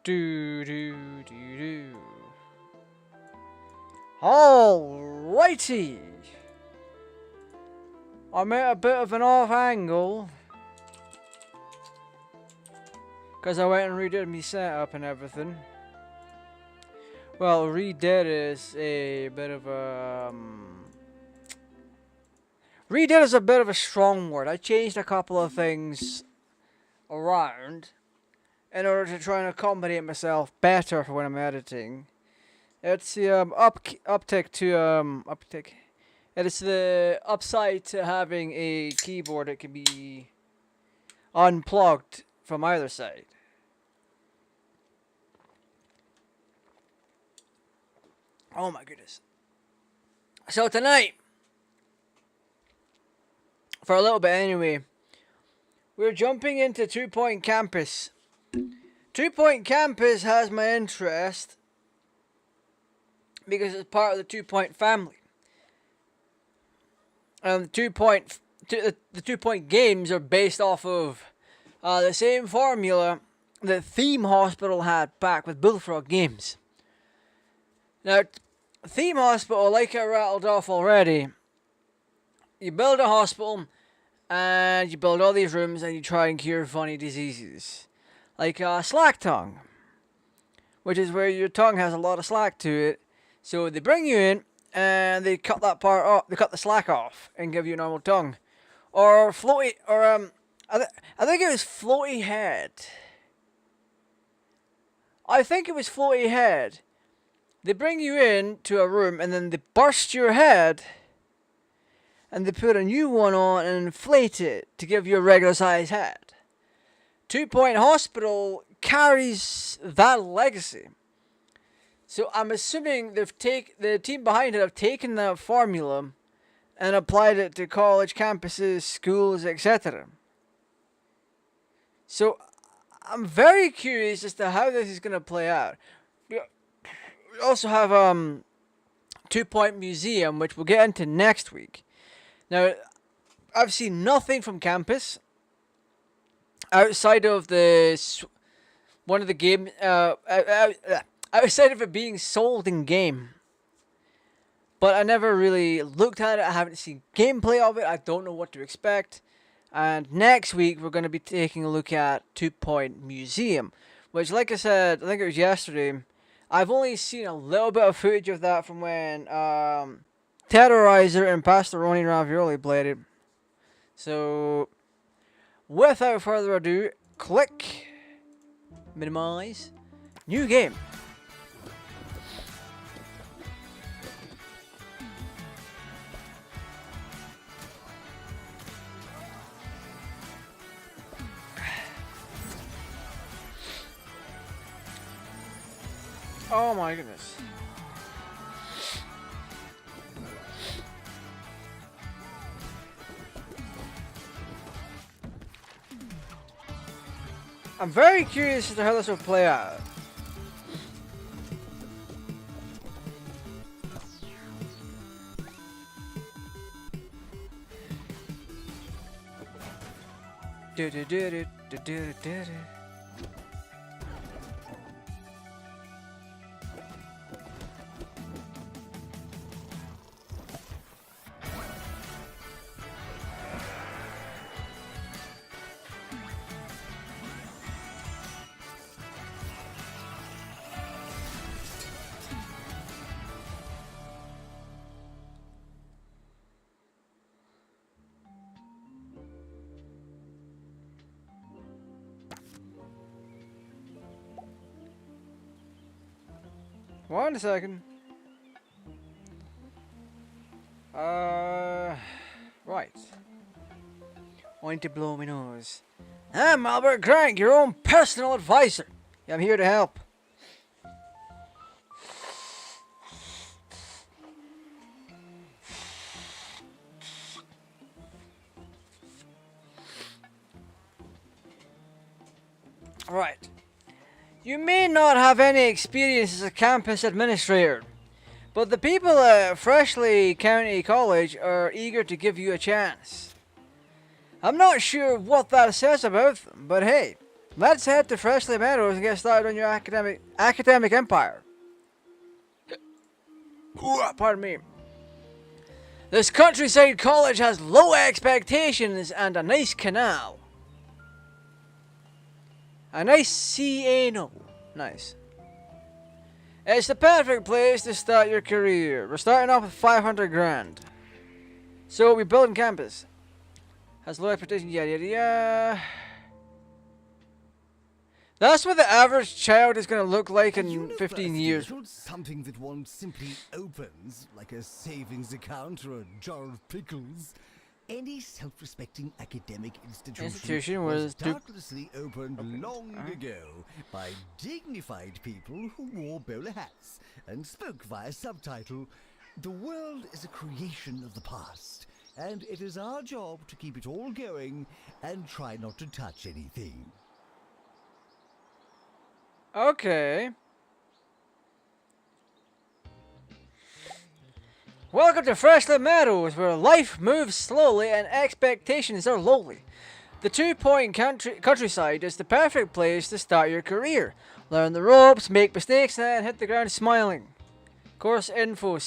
Do do do do. Alrighty. I'm at a bit of an off angle because I went and redid my setup and everything. Well, redid is a bit of a redid is a bit of a strong word. I changed a couple of things around in order to try and accommodate myself better for when I'm editing. It's the uptick to uptick. It's the upside to having a keyboard that can be unplugged from either side. Oh my goodness. So tonight, for a little bit anyway, we're jumping into 2 Point Campus. 2 Point Campus has my interest because it's part of the 2 Point family. The 2 Point games are based off of the same formula that Theme Hospital had back with Bullfrog games. Now, Theme Hospital, like I rattled off already, you build a hospital and you build all these rooms and you try and cure funny diseases. Like slack tongue, which is where your tongue has a lot of slack to it. So they bring you in and they cut that part off, they cut the slack off and give you a normal tongue. Or floaty, or I think it was floaty head. I think it was floaty head. They bring you in to a room and then they burst your head and they put a new one on and inflate it to give you a regular size head. 2 Point Hospital carries that legacy. So I'm assuming the team behind it have taken that formula and applied it to college campuses, schools, etc. So I'm very curious as to how this is going to play out. We also have 2 Point Museum, which we'll get into next week. Now, I've seen nothing from campus outside of one of the game outside of it being sold in game. But I never really looked at it. I haven't seen gameplay of it. I don't know what to expect. And next week we're going to be taking a look at 2 Point Museum, which, like I said, I think it was yesterday, I've only seen a little bit of footage of that from when Terrorizer and Pastoroni Ravioli played it. So, without further ado, click, minimize, new game. Oh my goodness. I'm very curious as to how this will play out. Do do do do do do do. One second. Right. Want to blow my nose. I'm Albert Crank, your own personal advisor. I'm here to help. Right. You may not have any experience as a campus administrator, but the people at Freshly County College are eager to give you a chance. I'm not sure what that says about them, but hey, Let's head to Freshly Meadows and get started on your academic empire. Ooh, pardon me. This countryside college has low expectations and a nice canal. A nice CNO. Nice. It's the perfect place to start your career. We're starting off with 500 grand. So we building campus. Has low expectations, yada yada yada. That's what the average child is going to look like in 15 years. Something that one simply opens, like a savings account or a jar of pickles. Any self-respecting academic institution was doubtlessly opened long ago by dignified people who wore bowler hats and spoke via subtitle. The world is a creation of the past, and it is our job to keep it all going and try not to touch anything. Okay. Welcome to Freshly Meadows, where life moves slowly and expectations are lowly. The 2 Point countryside is the perfect place to start your career. Learn the ropes, make mistakes, and hit the ground smiling. Course info.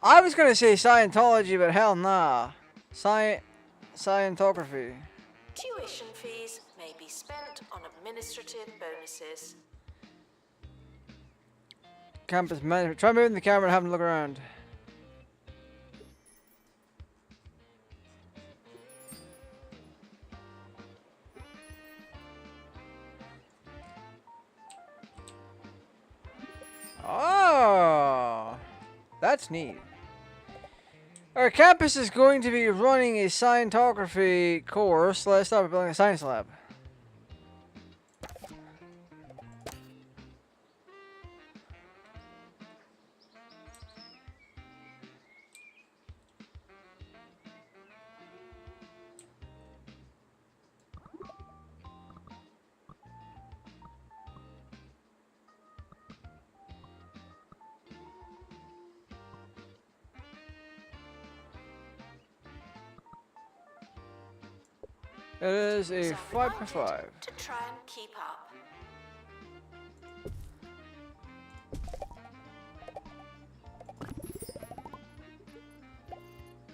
I was going to say Scientology, but hell nah. Scientography. Tuition fees may be spent on administrative bonuses. Campus management. Try moving the camera and having a look around. Oh, that's neat. Our campus is going to be running a scientography course. Let's start by building a science lab. It is a 5x5. To try and keep up.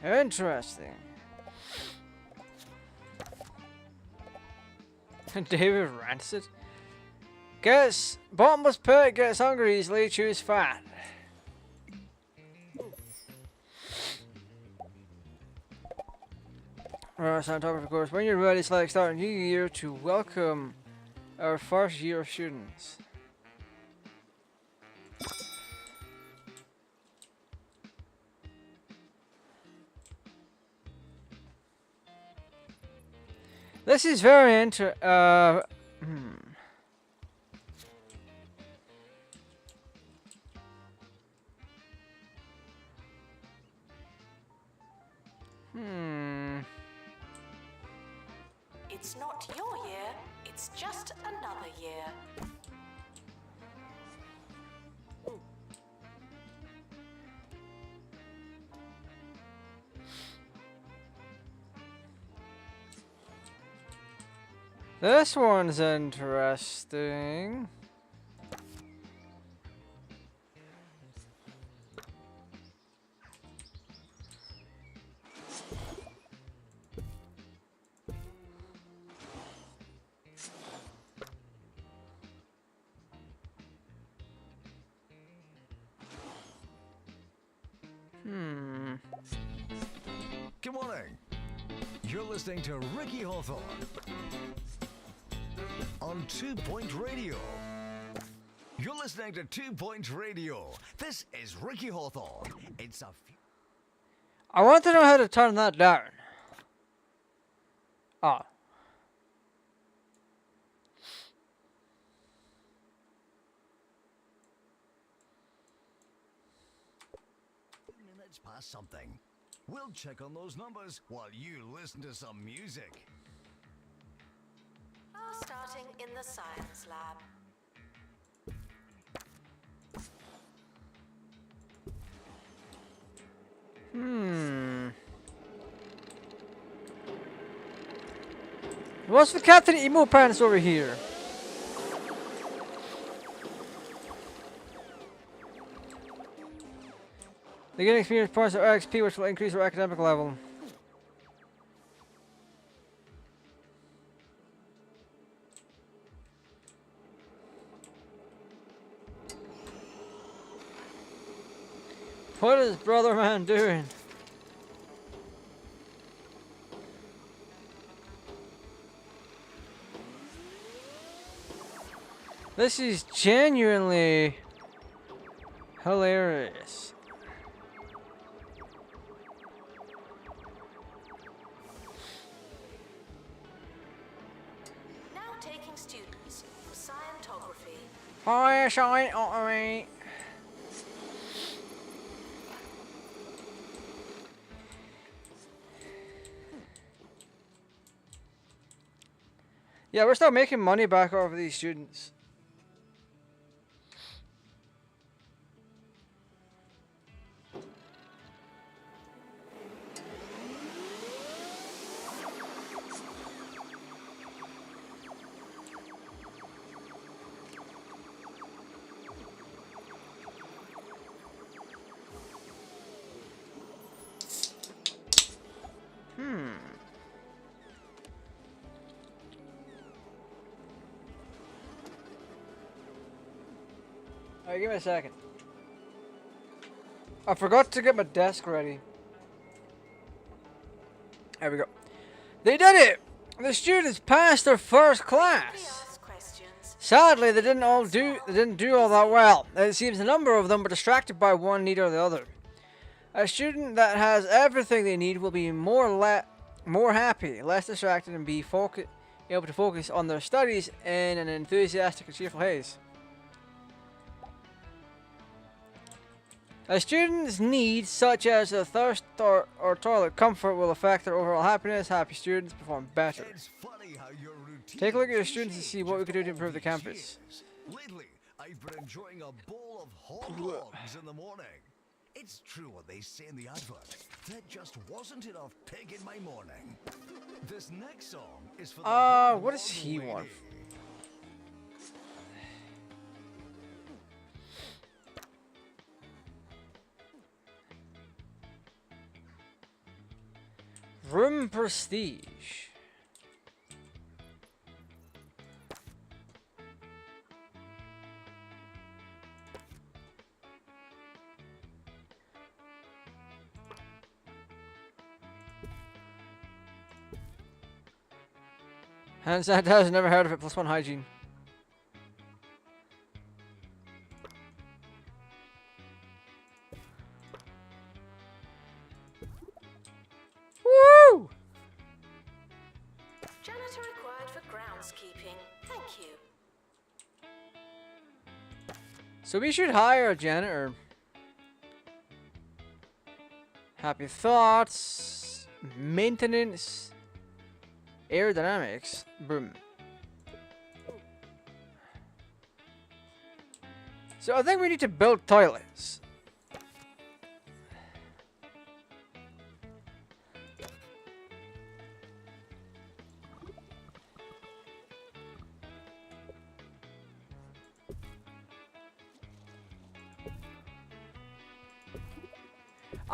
Interesting. David Rancid. Gets bottomless pit, gets hungry easily, choose fat. Scientography course. When you're ready, select start a new year to welcome our first year of students. This is very It's not your year, it's just another year. This one's interesting. Good morning. You're listening to Ricky Hawthorne on 2 Point Radio. You're listening to 2 Point Radio. This is Ricky Hawthorne. It's a I want to know how to turn that down. Ah. minutes past something. We'll check on those numbers while you listen to some music. Starting in the science lab. What's with Captain Emo Pants over here? They get experience points or XP, which will increase our academic level. What is brother man doing? This is genuinely hilarious. Now taking students for scientography. Hi, scientography. Yeah, we're still making money back off of these students. Alright, give me a second. I forgot to get my desk ready. There we go. They did it! The students passed their first class. Sadly, they didn't do all that well. It seems a number of them were distracted by one need or the other. A student that has everything they need will be more happy, less distracted, and be able to focus on their studies in an enthusiastic and cheerful haze. A student's needs, such as a thirst or toilet comfort, will affect their overall happiness. Happy students perform better. Take a look at your students and see what we can do to improve the campus. Lately, I've been enjoying a bowl of hot dogs in the morning. It's true what they say in the advert. There just wasn't enough pig in my morning. This next song is for the what does he want? Room prestige. Hand sanitizer, never heard of it. +1 hygiene. Woo! Janitor required for groundskeeping. Thank you. So we should hire a janitor. Happy thoughts. Maintenance. Aerodynamics. Boom. So I think we need to build toilets.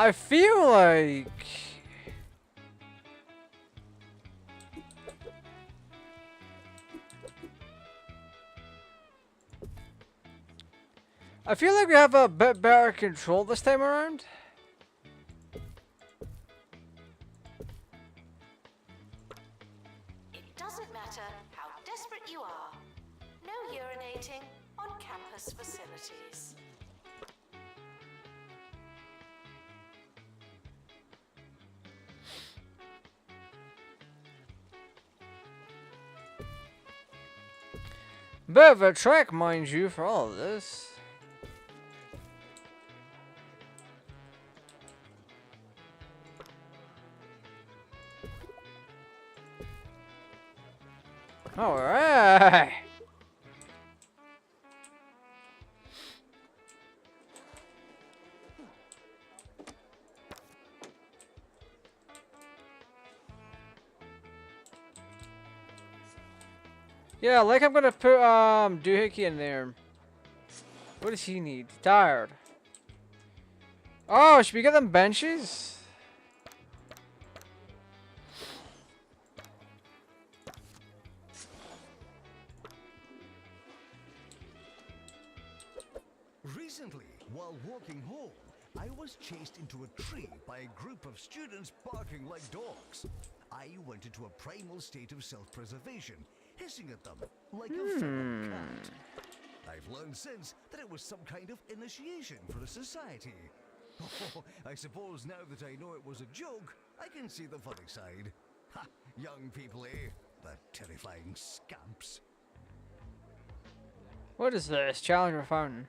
I feel like we have a bit better control this time around. It doesn't matter how desperate you are. No urinating on campus facilities. Bit of a trek, mind you, for all of this. Alright. Yeah, like I'm gonna put Doohickey in there. What does he need? Tired. Oh, should we get them benches? Recently, while walking home, I was chased into a tree by a group of students barking like dogs. I went into a primal state of self-preservation, hissing at them like a feral cat. I've learned since that it was some kind of initiation for a society. Oh, I suppose now that I know it was a joke, I can see the funny side. Ha! Young people, eh? The terrifying scamps. What is this? Challenger fountain.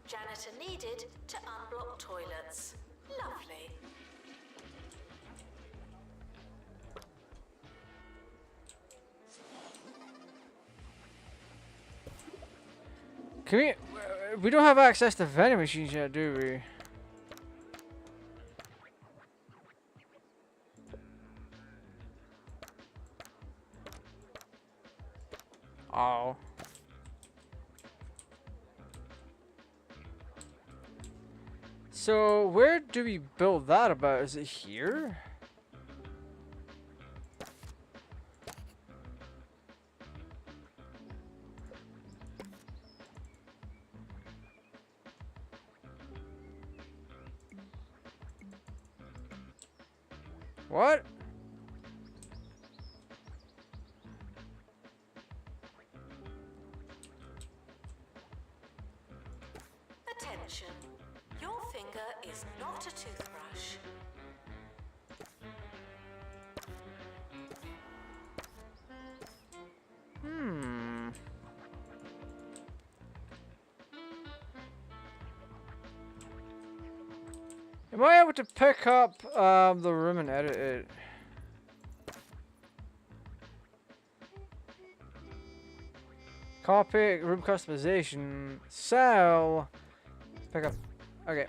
Janitor needed to unblock toilets. Lovely. Can we? We don't have access to vending machines yet, do we? Oh. So where do we build that about? Is it here? What? Attention. Your finger is not a toothbrush. Am I able to pick up the room and edit it? Copy, room customization, sell, pick up, okay.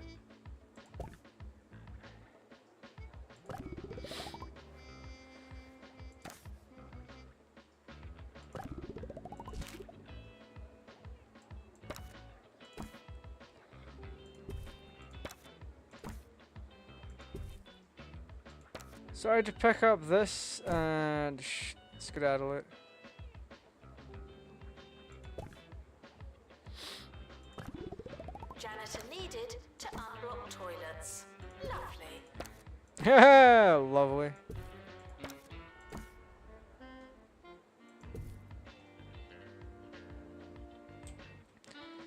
Sorry to pick up this and skedaddle it. Janitor needed to unblock toilets. Lovely. Lovely.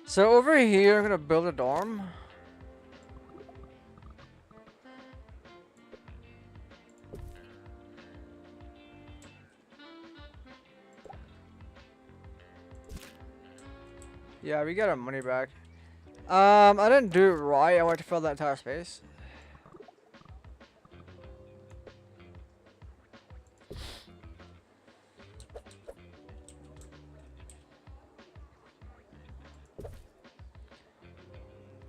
So over here, I'm gonna build a dorm. Yeah, we got our money back. I didn't do it right. I wanted to fill that entire space.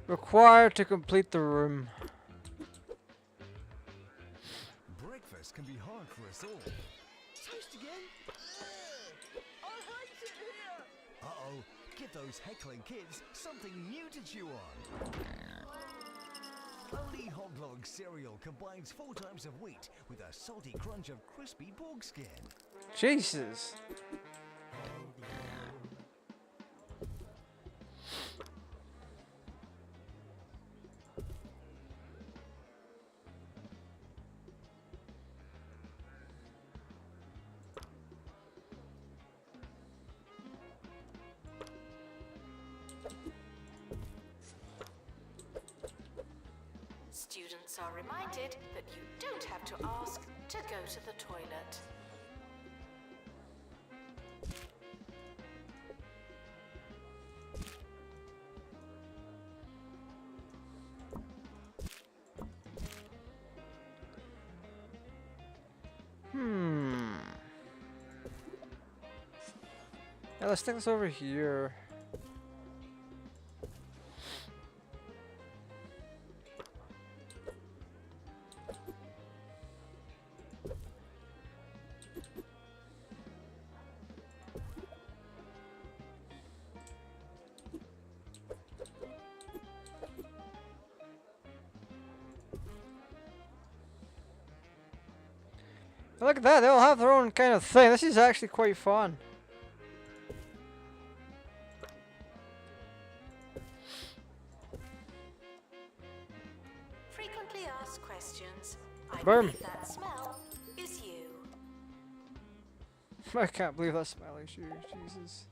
Required to complete the room. Breakfast can be hard for us all. Toast again? I hate it here! Uh-oh, give those heckling kids something new to chew on. Only Hoglog cereal combines 4 times of wheat with a salty crunch of crispy pork skin. Jesus. Students are reminded that you don't have to ask to go to the toilet. Yeah, let's stick this over here. Look at that, they all have their own kind of thing. This is actually quite fun. Frequently asked questions. I Boom. believe that smell is you. I can't believe that smelling shoe, Jesus.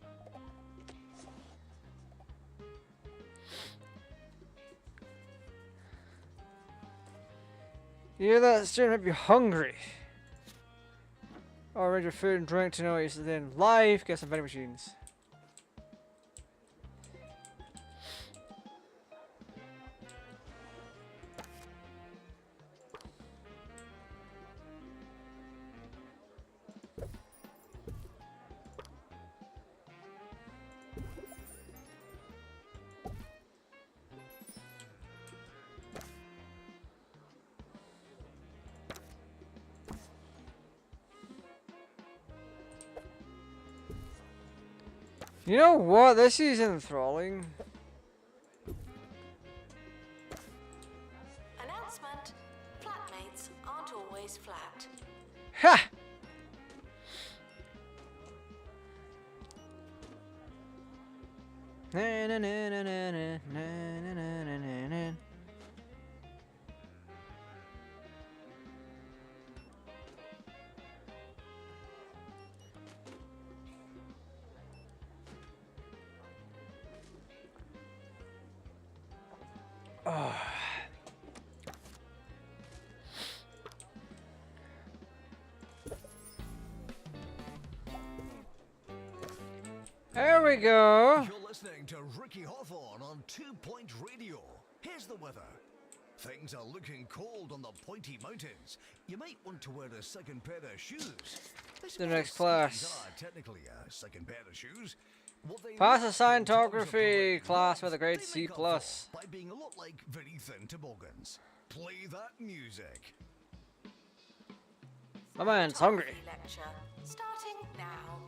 You hear that? Student might be hungry. Or arrange your food and drink to know you're in life. Get some vending machines. You know what? This is enthralling. Announcement. Flatmates aren't always flat. Ha! Na na na na na na na na na na na. Oh. There we go. You're listening to Ricky Hawthorne on 2 Point Radio. Here's the weather. Things are looking cold on the pointy mountains. You might want to wear a second pair of shoes. The next class. Are technically a second pair of shoes. Pass a scientography class with a grade C+. By being a lot like very thin toboggans. Play that music. My man's hungry. Lecture starting now.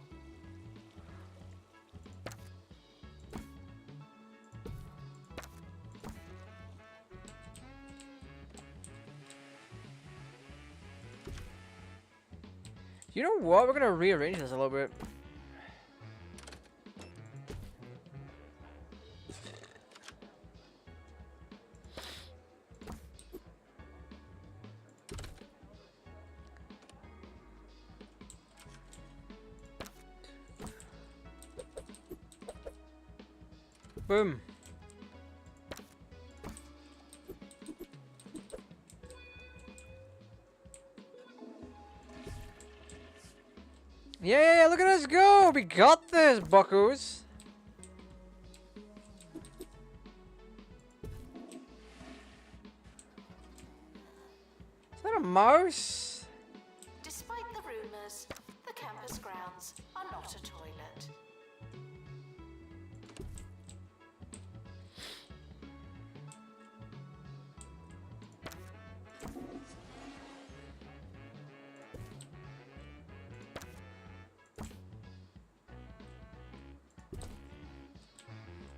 You know what? We're gonna rearrange this a little bit. Boom. Yeah, look at us go! We got this, buckos! Is that a mouse? Despite the rumors, the campus grounds are not a toilet.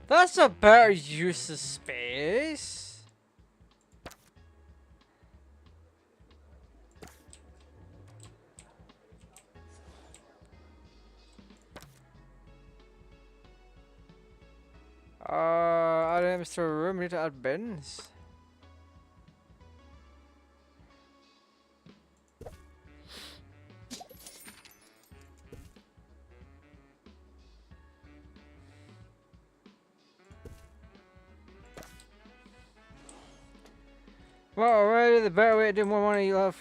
That's a better use of space. Items to a room, we need to add bins. Well, already the better way to do more money you'll have.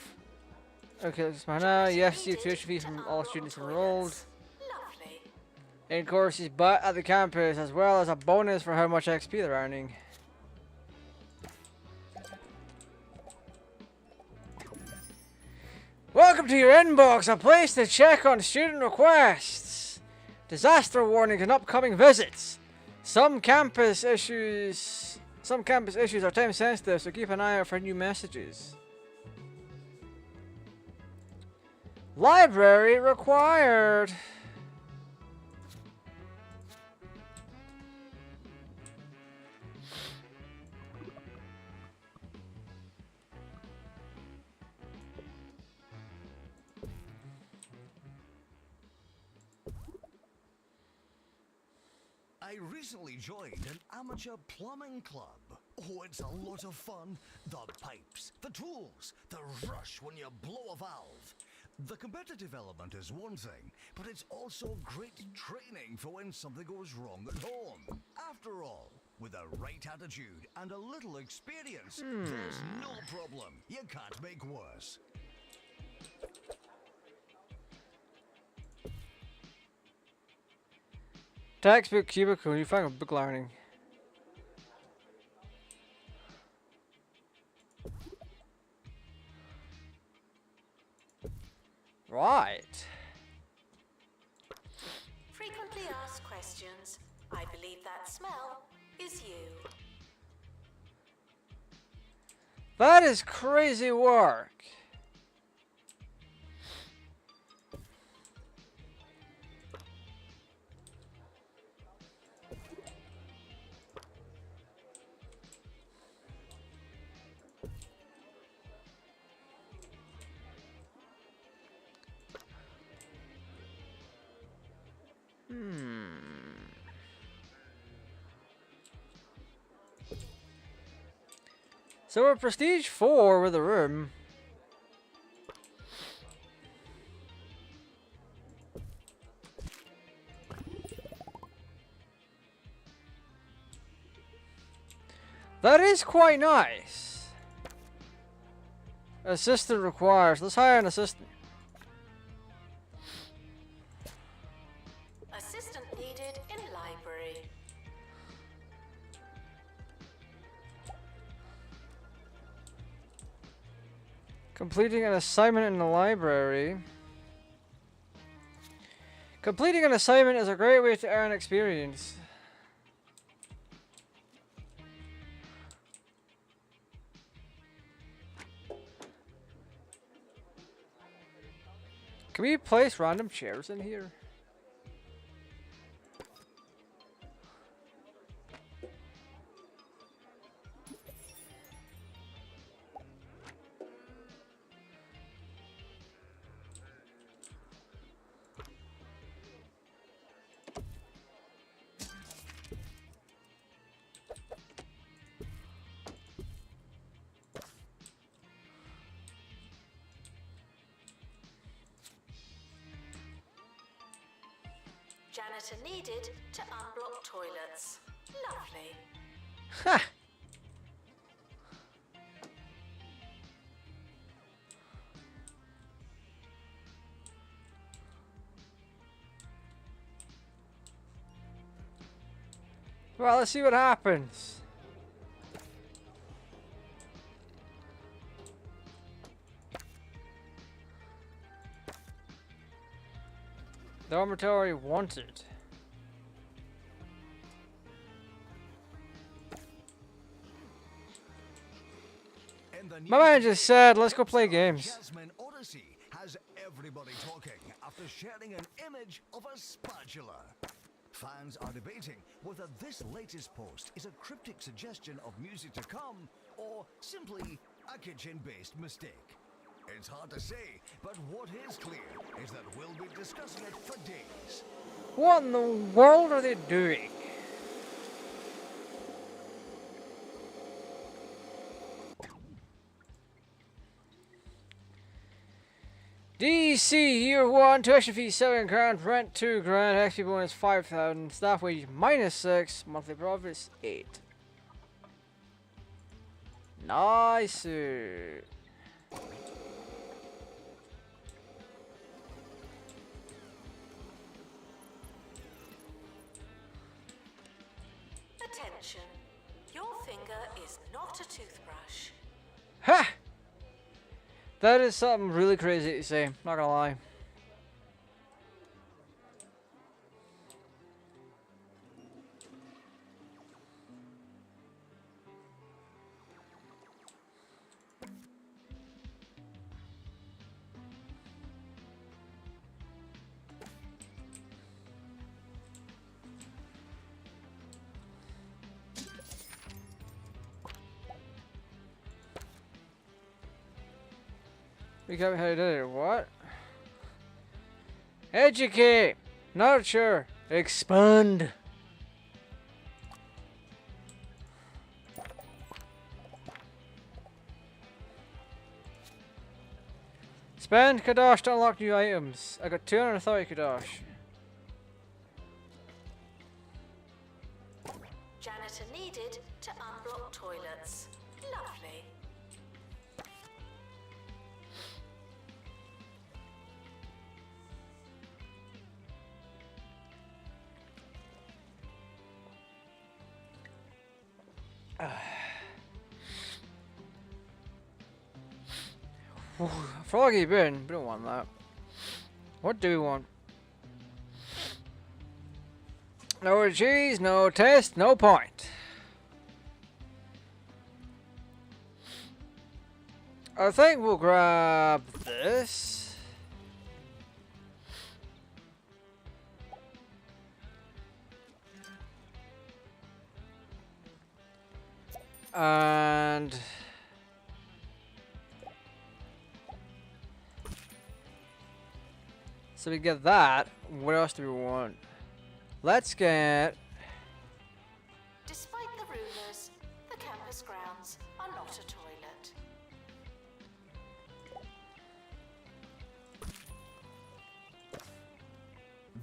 Okay, let's find out. Yes, you tuition fee from all students enrolled. Lovely. In courses, but at the campus, as well as a bonus for how much XP they're earning. Welcome to your inbox, a place to check on student requests, disaster warnings, and upcoming visits. Some campus issues are time sensitive, so keep an eye out for new messages. Library required. I recently joined an amateur plumbing club. Oh, it's a lot of fun. The pipes, the tools, the rush when you blow a valve. The competitive element is one thing, but it's also great training for when something goes wrong at home. After all, with the right attitude and a little experience, there's no problem you can't make worse. Textbook cubicle, you find a book learning. Right. Frequently asked questions. I believe that smell is you. That is crazy work. So we're prestige 4 with a room. That is quite nice. Assistant requires. Let's hire an assistant. Assistant needed in library. Completing an assignment in the library. Completing an assignment is a great way to earn experience. Can we place random chairs in here? Janitor needed to unblock toilets. Lovely. Ha! Well, let's see what happens. Dormitory wanted. My man just said, let's go play games. Jasmine Odyssey has everybody talking after sharing an image of a spatula. Fans are debating whether this latest post is a cryptic suggestion of music to come or simply a kitchen-based mistake. It's hard to say, but what is clear is that we'll be discussing it for days. What in the world are they doing? DC year 1, tuition fee 7 grand, rent 2 grand, XP bonus 5,000, staff wage -6, monthly profits 8. Nice. Attention. Your finger is not a toothbrush. Ha! That is something really crazy to say, not gonna lie. We got how to do it. What? Educate, nurture, expand. Spend Kadosh to unlock new items. I got 230 Kadosh. Janitor needed to unblock toilets. Lovely. Froggy bin. We don't want that. What do we want? No cheese, no taste, no point. I think we'll grab this. And so we get that. What else do we want? Let's get. Despite the rumors, the campus grounds are not a toilet.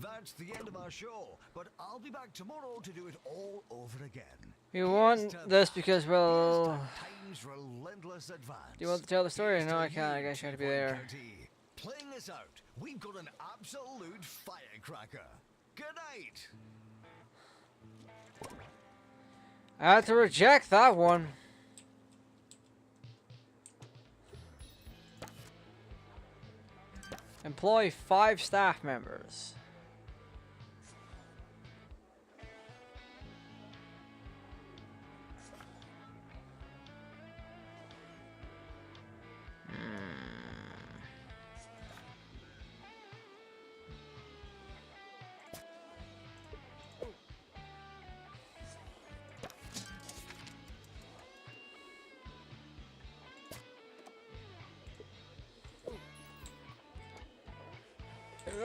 That's the end of our show, but I'll be back tomorrow to do it all over again. You want this because, well. Time's relentless advance. Do you want to tell the story? No, I can't. I guess you have to be there. Playing this out, we've got an absolute firecracker. Good night. I had to reject that one. Employ 5 staff members.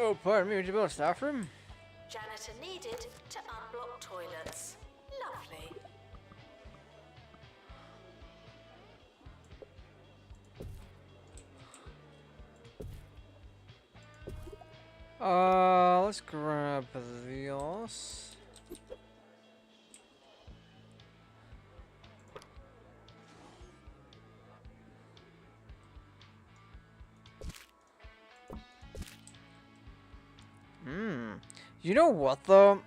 Oh, pardon me, would you build a staff room? Janitor needed to unblock toilets. Lovely. Let's grab these. You know what though?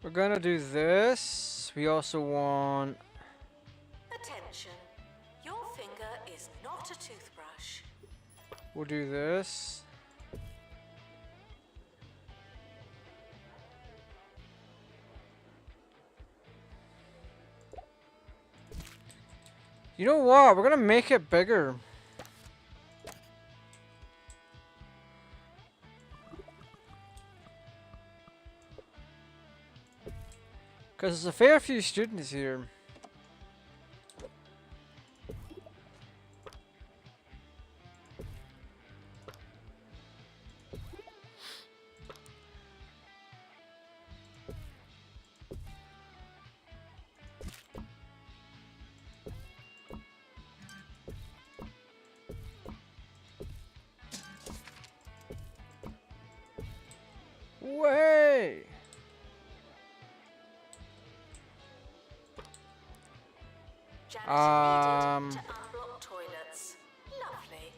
We're gonna do this. We also want. Attention. Your finger is not a toothbrush. We'll do this. You know what? We're gonna make it bigger. Because there's a fair few students here. Way! Janitor needed to unblock toilets. Lovely.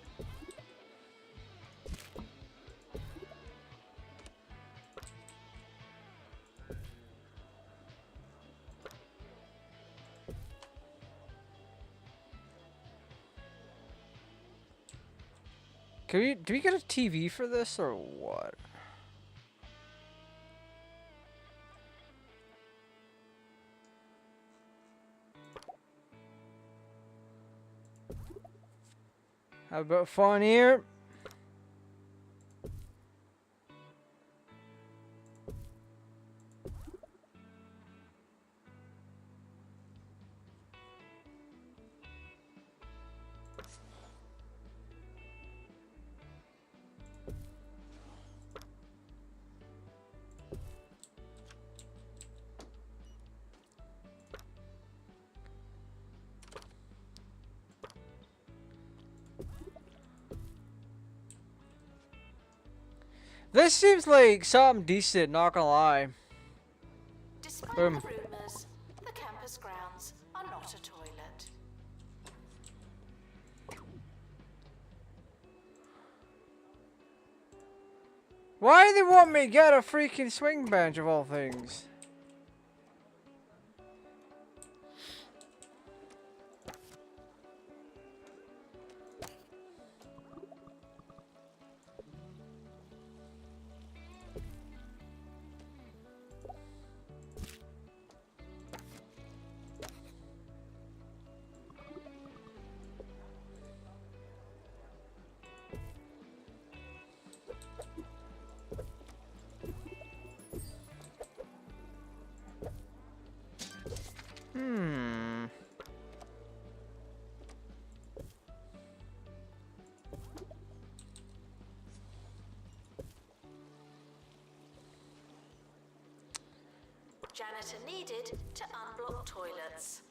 Do we get a TV for this or what? How about fun here? This seems like something decent, not gonna lie. Despite Boom. the rumors, the campus grounds are not a toilet. Why do they want me to get a freaking swing bench of all things? Janitor needed to unblock toilets.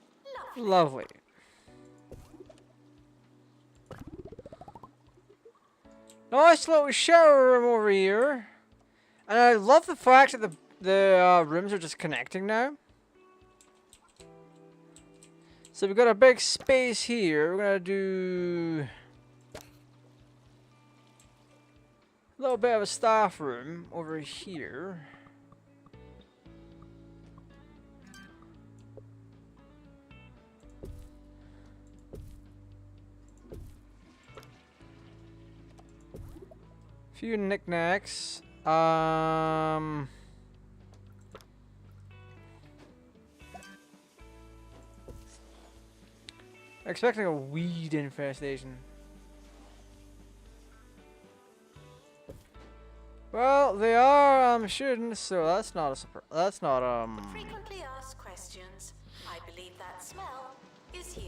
Lovely. Lovely. Nice little shower room over here. And I love the fact that the rooms are just connecting now. So we've got a big space here. We're gonna do a little bit of a staff room over here. Few knickknacks. Expecting a weed infestation. Well, they are shooting, so that's not a surprise. That's not Frequently asked questions. I believe that smell is you.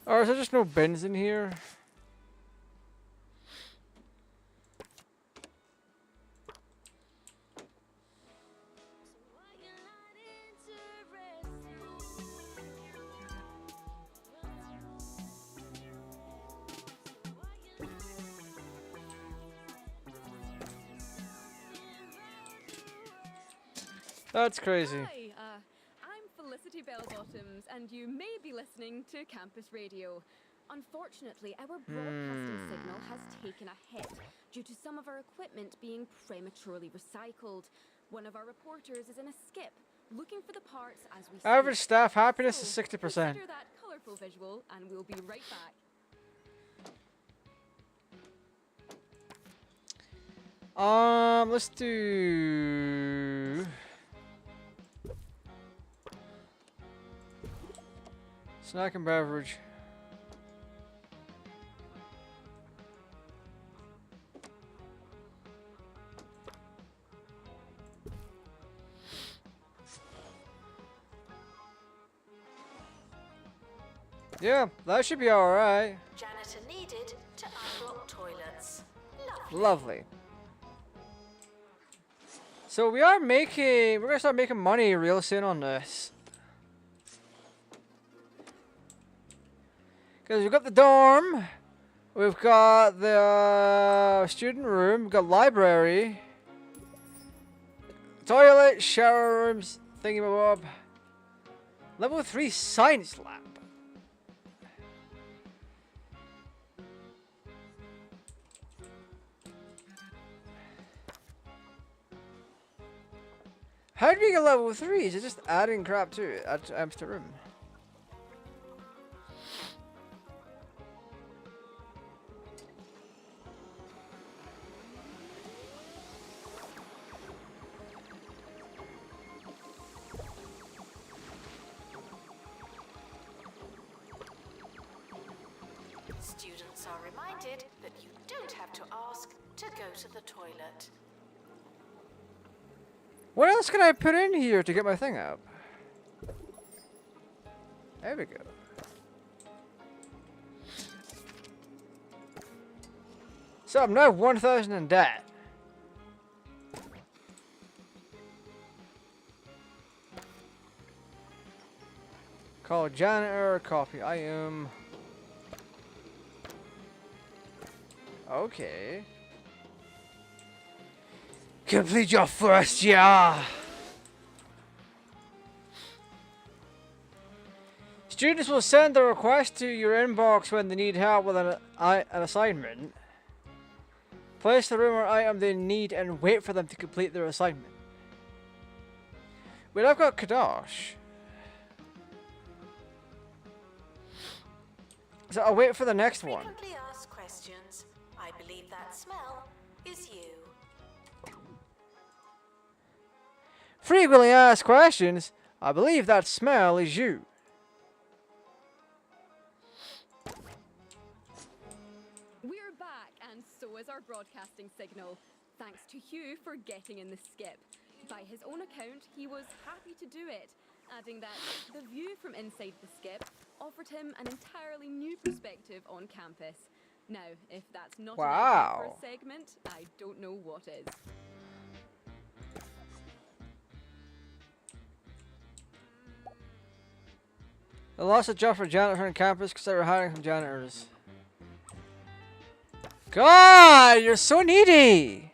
Or is there just no bins in here? That's crazy. Hi, I'm Felicity Bellbottoms, and you may be listening to Campus Radio. Unfortunately, our broadcasting signal has taken a hit due to some of our equipment being prematurely recycled. One of our reporters is in a skip, looking for the parts as we speak. Average staff happiness is So, 60%. consider that colourful visual, and we'll be right back. Let's do snack and beverage. Yeah, that should be alright. Janitor needed to unblock toilets. Lovely. Lovely. So we're gonna start making money real soon on this. Because we've got the dorm, we've got the student room, we've got library, toilet, shower rooms, thingamabob, level 3 science lab. How do we get level 3? Is it just adding crap to it? Add extra room. Students are reminded that you don't have to ask to go to the toilet. What else can I put in here to get my thing up? There we go. So I'm now 1,000 in debt. Call janitor, copy item. Okay. Complete your first year. Students will send a request to your inbox when they need help with an assignment. Place the room or item they need and wait for them to complete their assignment. Wait, I've got Kadosh. So I'll wait for the next one. Frequently asked questions. I believe that smell is you. Frequently asked questions. I believe that smell is you. We're back, and so is our broadcasting signal. Thanks to Hugh for getting in the skip. By his own account, he was happy to do it, adding that the view from inside the skip offered him an entirely new perspective on campus. Now, if that's not an idea for a segment, I don't know what is. I lost a job for janitor on campus because they were hiring from janitors. God, you're so needy!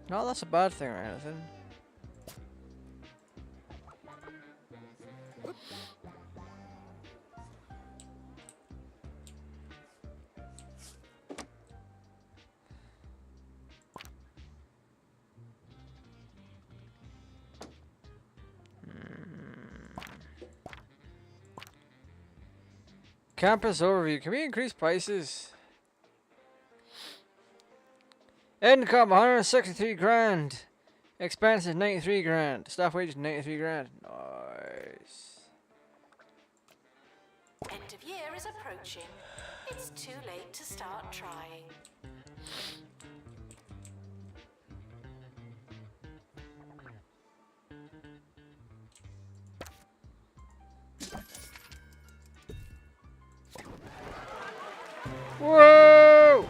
No, that's a bad thing or anything. Campus overview. Can we increase prices? Income 163 grand. Expenses 93 grand. Staff wages 93 grand. Nice. End of year is approaching. It's too late to start trying. Whoa!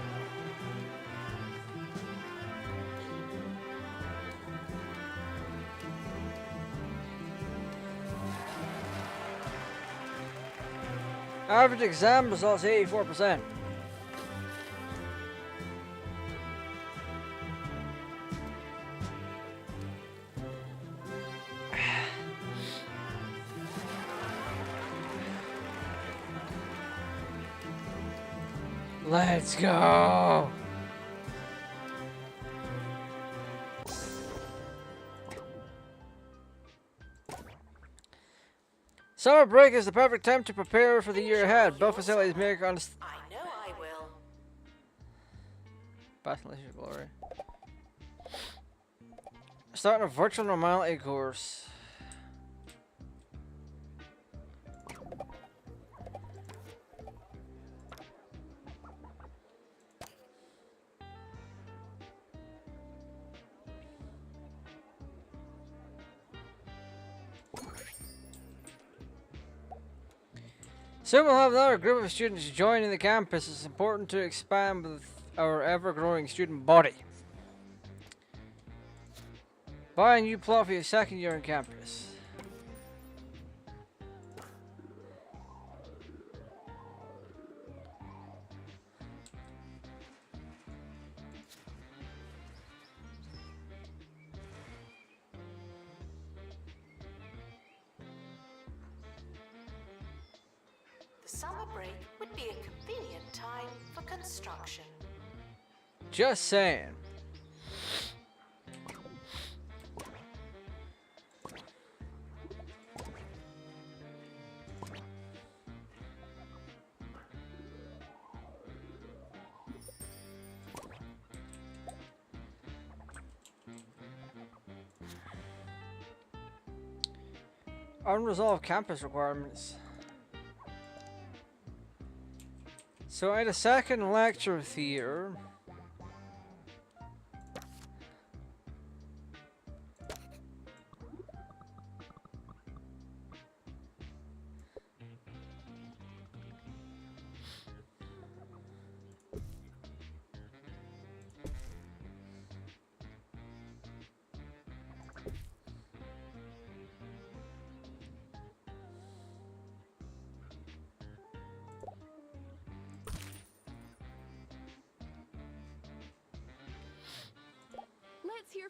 Average exam results 84%. Let's go. Summer break is the perfect time to prepare for the year ahead. Both facilities make on I know I will. Battlefield Glory. Starting a virtual normality course. Soon we'll have another group of students joining the campus. It's important to expand with our ever-growing student body. Buy a new plot for your second year on campus. The summer break would be a convenient time for construction. Just saying. Unresolved campus requirements. So I had a second lecture theater.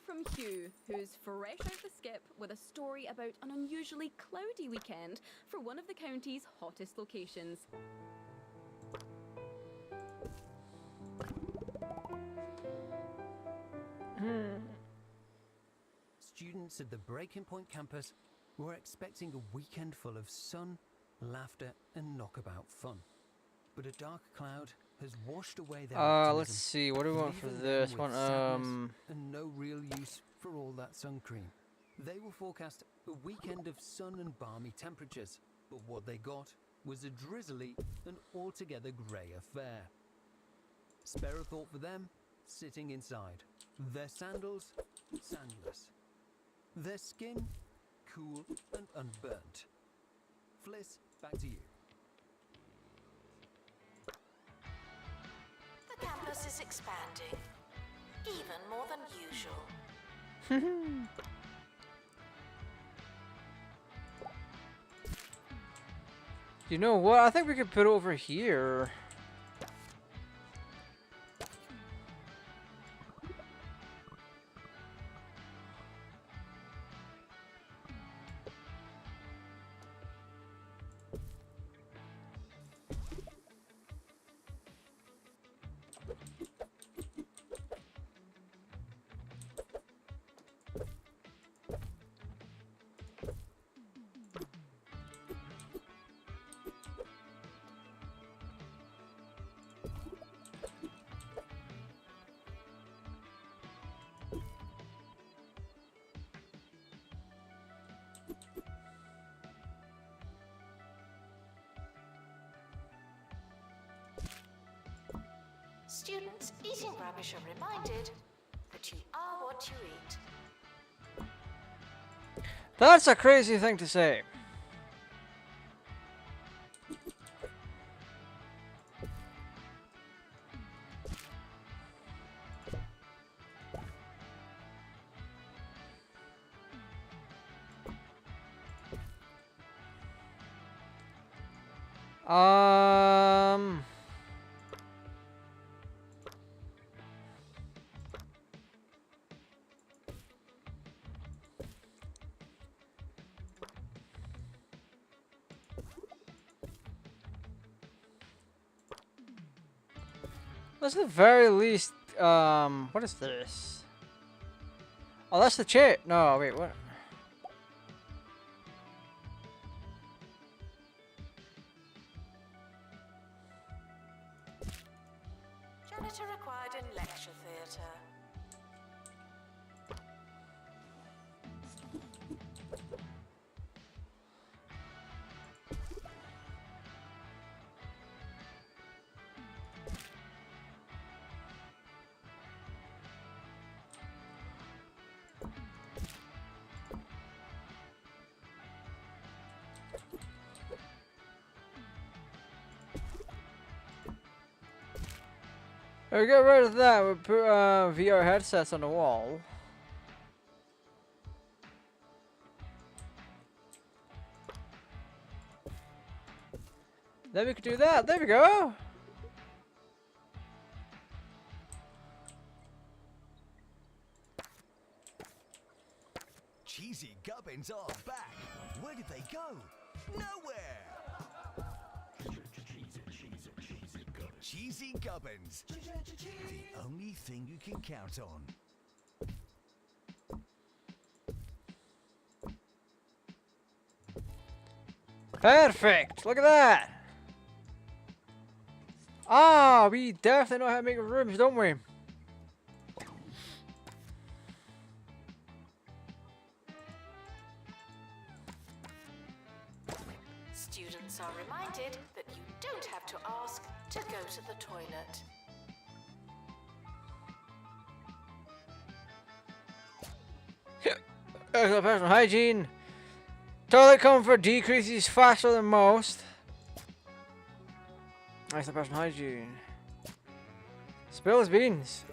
from Hugh, who's fresh out the skip with a story about an unusually cloudy weekend for one of the county's hottest locations. Students at the Breaking Point campus were expecting a weekend full of sun, laughter, and knockabout fun. But a dark cloud has washed away their optimism, let's see. What do we want for leaving this them one? with sadness and no real use for all that sun cream. They were forecast a weekend of sun and balmy temperatures, but what they got was a drizzly and altogether grey affair. Spare a thought for them, sitting inside. Their sandals, sandless. Their skin, cool and unburnt. Fliss, back to you. The campus is expanding, even more than usual. You know what? I think we could put it over here. Students eating rubbish are reminded that you are what you eat. That's a crazy thing to say. That's the very least, what is this? Oh, that's the chair. No, wait, what? Janitor required in lecture theatre. We get rid of that. We put VR headsets on the wall. Then we could do that. There we go. Cheesy gubbins are back. Where did they go? Nowhere. Cheesy gubbins. The only thing you can count on. Perfect. Look at that. Ah, we definitely know how to make rooms, don't we? Students are reminded that you don't have to ask to go to the toilet. Excellent personal hygiene. Toilet comfort decreases faster than most. Excellent personal hygiene. Spills beans.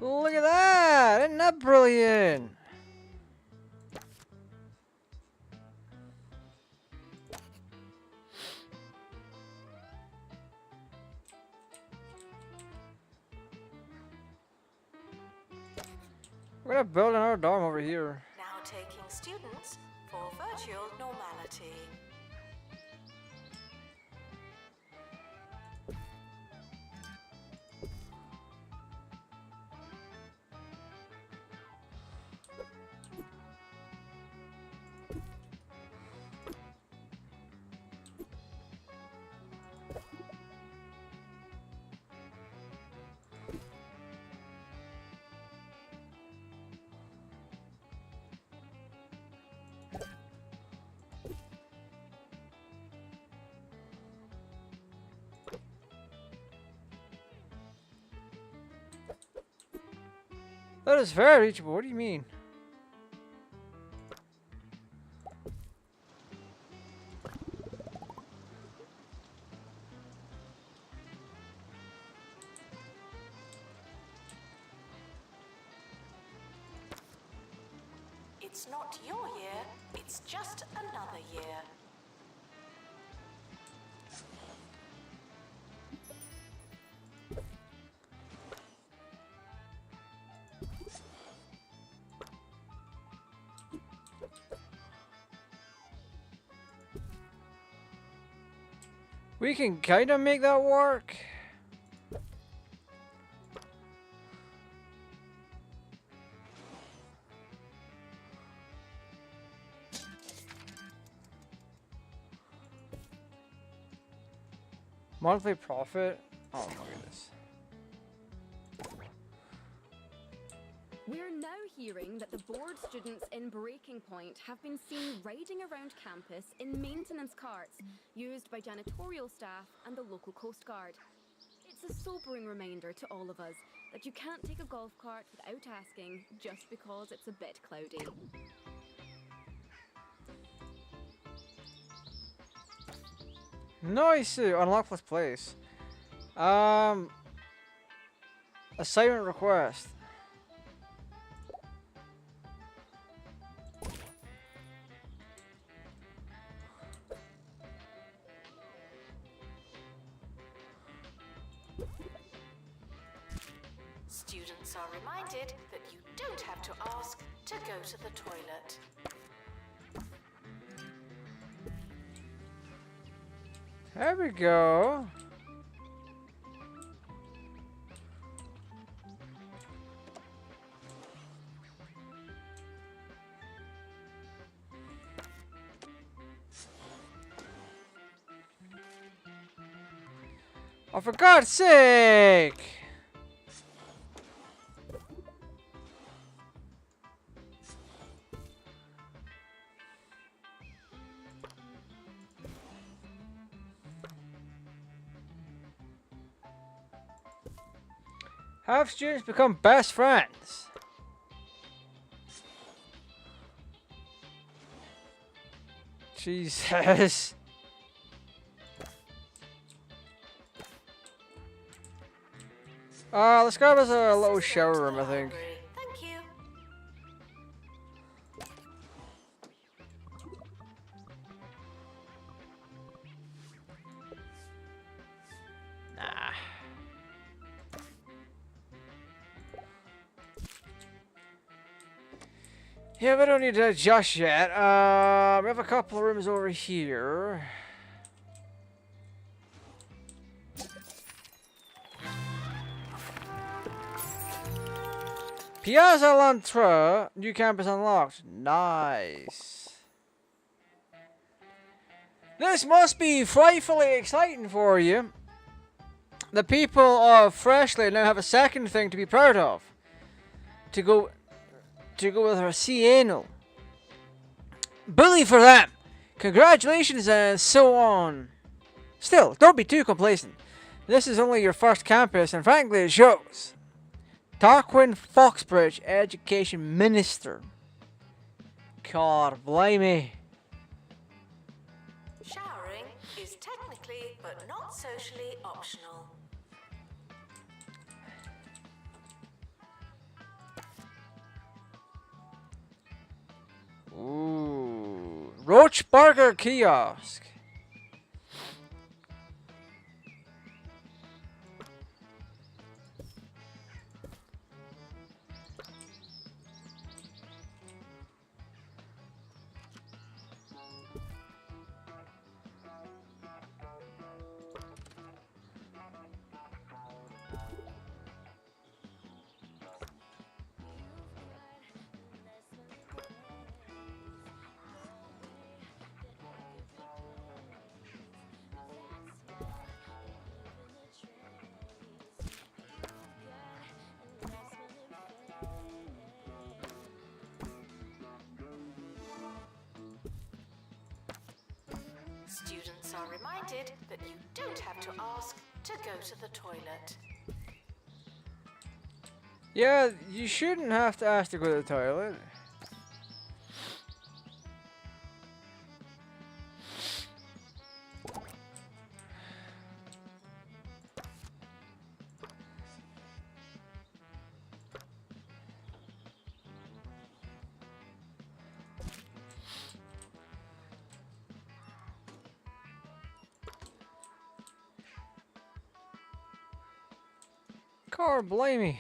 Look at that! Isn't that brilliant? We're gonna build another dorm over here. Now taking students for virtual normality. That is very reachable. What do you mean? It's not your year, it's just another year. We can kind of make that work. Monthly profit? Oh, look at this. We're now hearing that the bored students in Breaking Point have been seen riding around campus in maintenance carts used by janitorial staff and the local Coast Guard. It's a sobering reminder to all of us that you can't take a golf cart without asking just because it's a bit cloudy. Nice! Unlock this place. Assignment request. Students are reminded that you don't have to ask to go to the toilet. There we go. Oh, for God's sake! Have students become best friends? Jesus. Let's grab us a little shower room, I think. Thank you. Nah. Yeah, we don't need to adjust yet. We have a couple of rooms over here. Piazza Lantra, new campus unlocked. Nice. This must be frightfully exciting for you. The people of Freshly now have a second thing to be proud of. To go with our Sienna. Bully for them. Congratulations and so on. Still, don't be too complacent. This is only your first campus and frankly it shows. Tarquin Foxbridge, Education Minister. God, blimey. Showering is technically but not socially optional. Roach Burger Kiosk. Students are reminded that you don't have to ask to go to the toilet. Yeah, you shouldn't have to ask to go to the toilet. Car, blimey.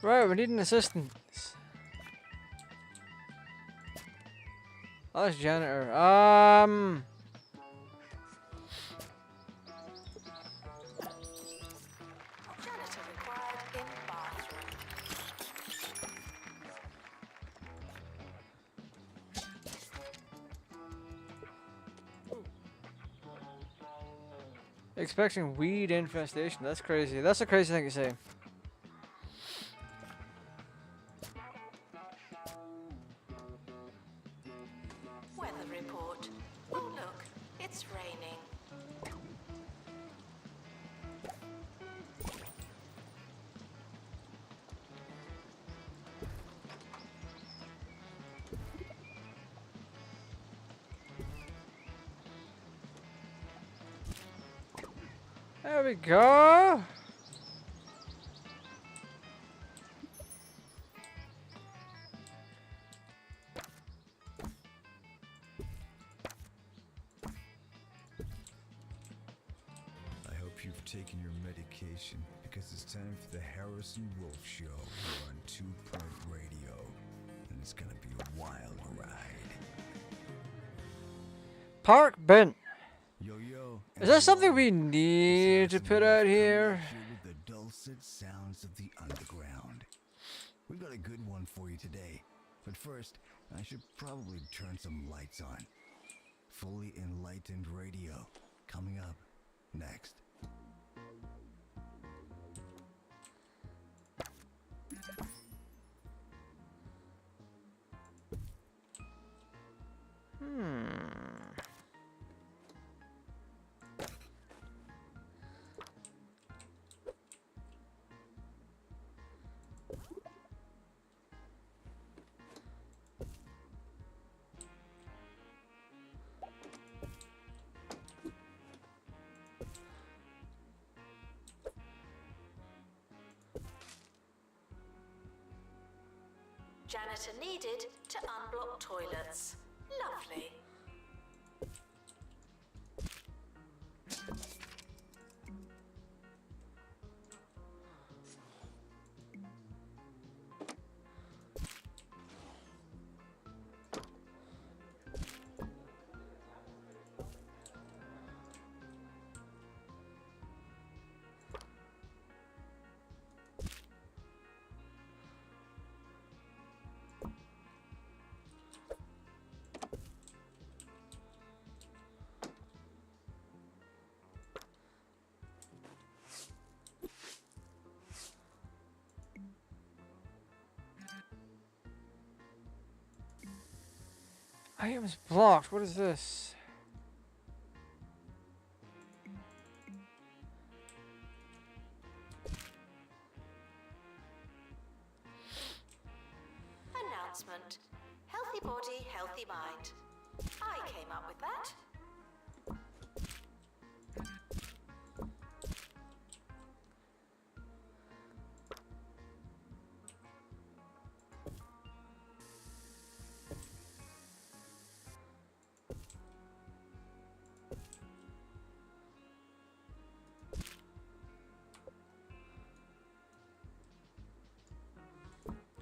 Right, we need an assistant. Oh, that's janitor. Janitor required in bathroom. Expecting weed infestation. That's crazy. That's a crazy thing to say. Weather report. Oh look, it's raining. There we go. I hope you've taken your medication because it's time for the Harrison Wolf Show here on 2 Point Radio. And it's gonna be a wild ride. Park Bent. Yo-yo. Is that something we need to put out here? With the dulcet sounds of the underground. We've got a good one for you today. But first, I should probably turn some lights on. Fully enlightened radio coming up next. Janitor needed to unblock toilets. Lovely. Items blocked. What is this? Announcement. Healthy body, healthy mind. I came up with that.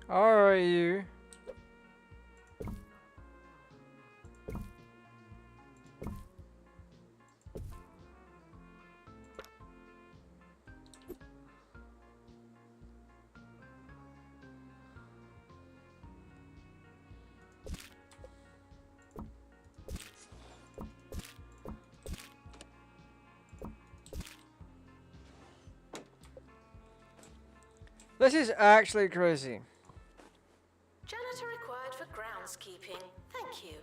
Alright, you. This is actually crazy. Janitor required for groundskeeping. Thank you.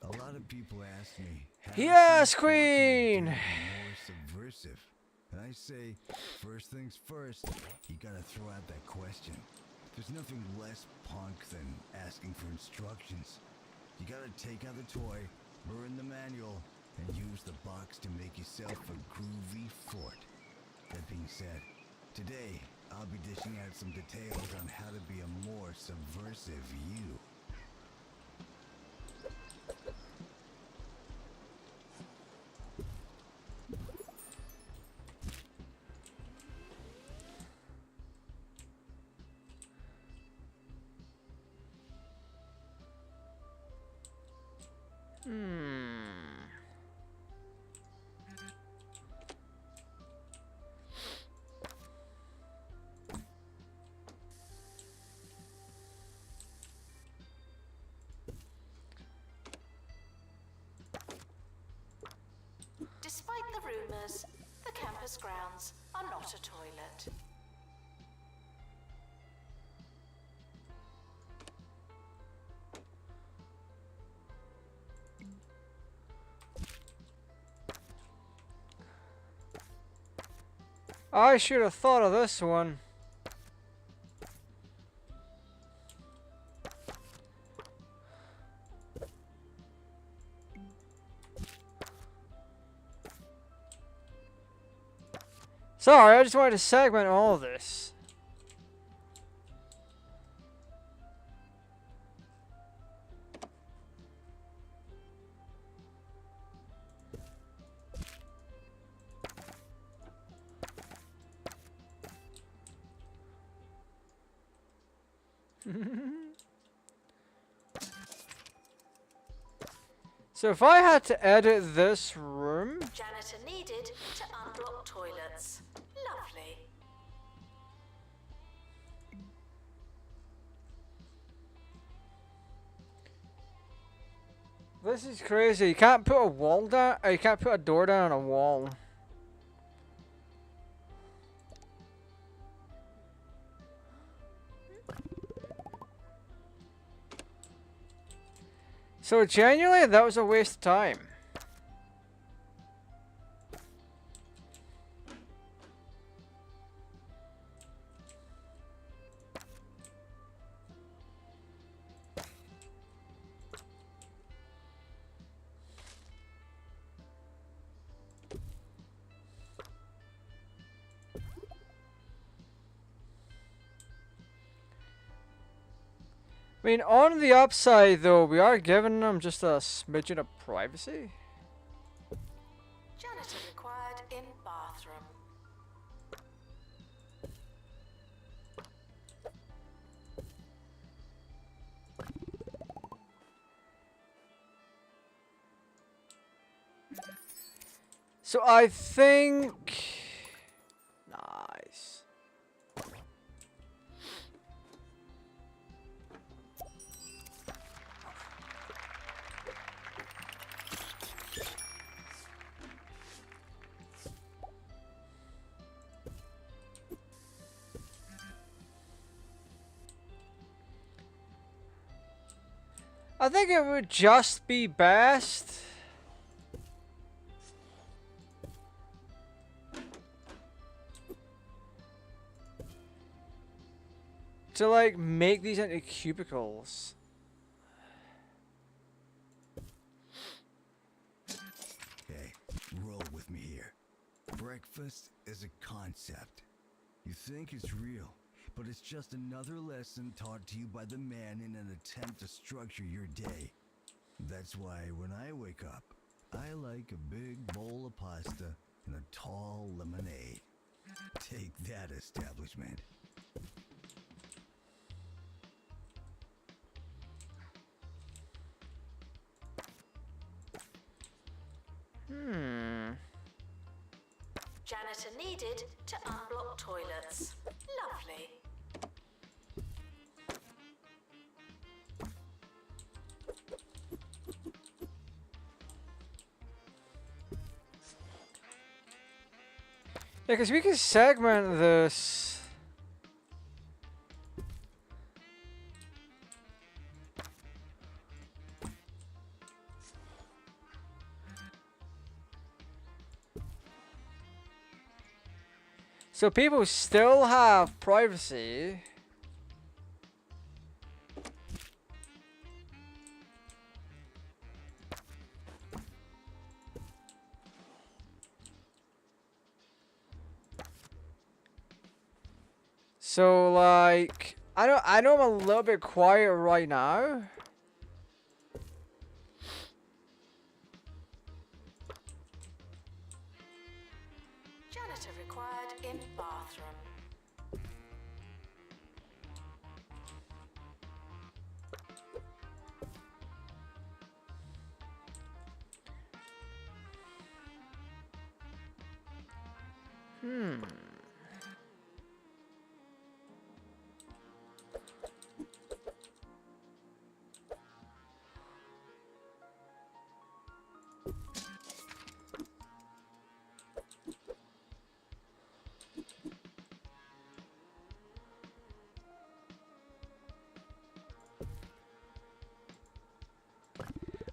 A lot of people ask me, Yes, Queen! more subversive? And I say, first things first, you gotta throw out that question. There's nothing less punk than asking for instructions. You gotta take out the toy, burn the manual, and use the box to make yourself a groovy fort. That being said, today I'll be dishing out some details on how to be a more subversive you. Despite the rumors, the campus grounds are not a toilet. I should have thought of this one. Sorry, I just wanted to segment all of this. So if I had to edit this room, Janitor needed to unblock toilets. Lovely. this is crazy. You can't put a wall down, or you can't put a door down on a wall. So genuinely, that was a waste of time. I mean, on the upside though, we are giving them just a smidgen of privacy. Janitor required in bathroom. So I think... Nice. I think it would just be best to like make these into cubicles. Okay, roll with me here. For Breakfast is a concept. You think it's real, but it's just another lesson taught to you by the man in an attempt to structure your day. That's why when I wake up, I like a big bowl of pasta and a tall lemonade. Take that, establishment. Janitor needed to unblock toilets. Lovely. Yeah, because we can segment this. So people still have privacy. So like, I know I'm a little bit quiet right now. Janitor required in bathroom.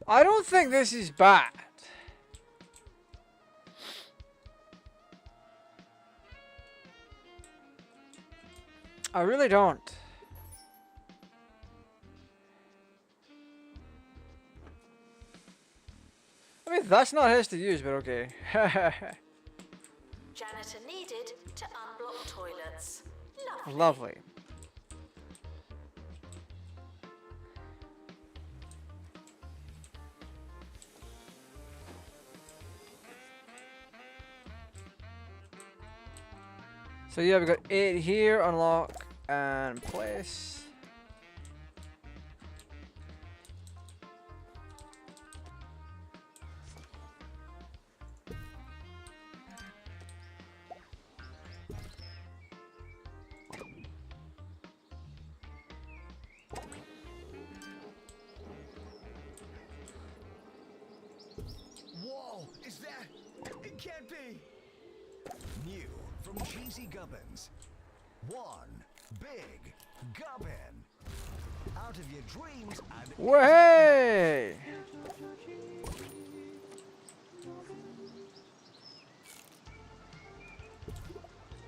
I don't think this is bad. I really don't. I mean, that's not his to use, but okay. Janitor needed to unblock toilets. Lovely. Lovely. So yeah, we got 8 here, unlock and place. Whoa, is that? It can't be. New from Cheesy Gubbins. One big gubbin. Out of your dreams and Way!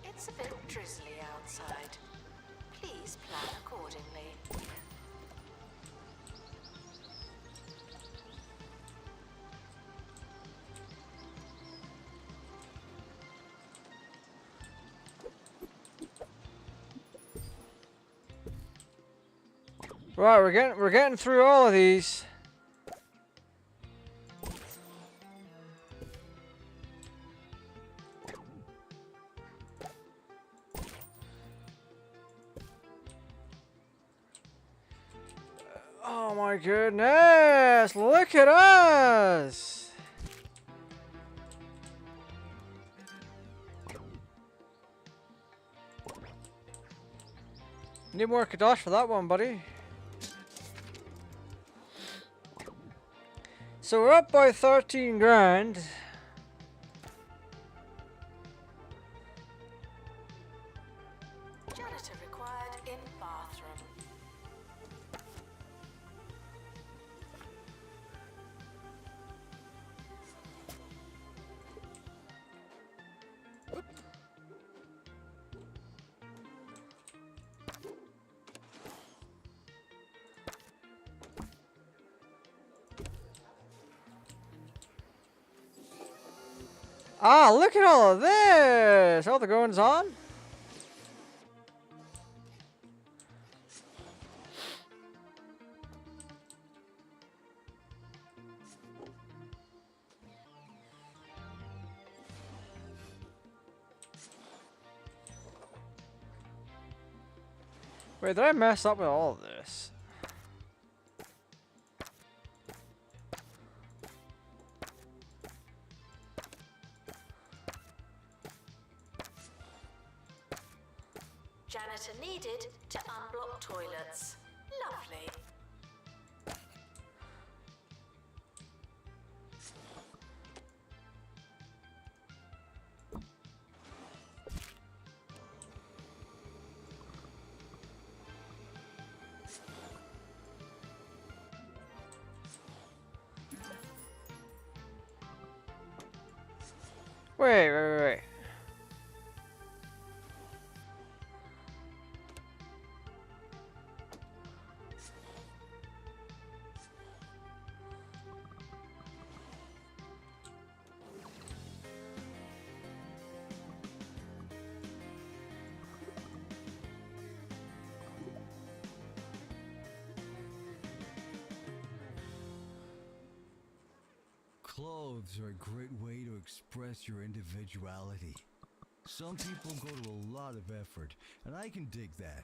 It's a bit drizzly outside. Please plan accordingly. Right, we're getting through all of these. Oh my goodness, look at us! Need more Kadosh for that one, buddy. So we're up by 13 grand. Janitor required in bathroom. Ah, look at all of this! All the goings on. Wait, did I mess up with all of this? Janitor needed to unblock toilets. Lovely. Wait. Clothes are a great way to express your individuality. Some people go to a lot of effort, and I can dig that.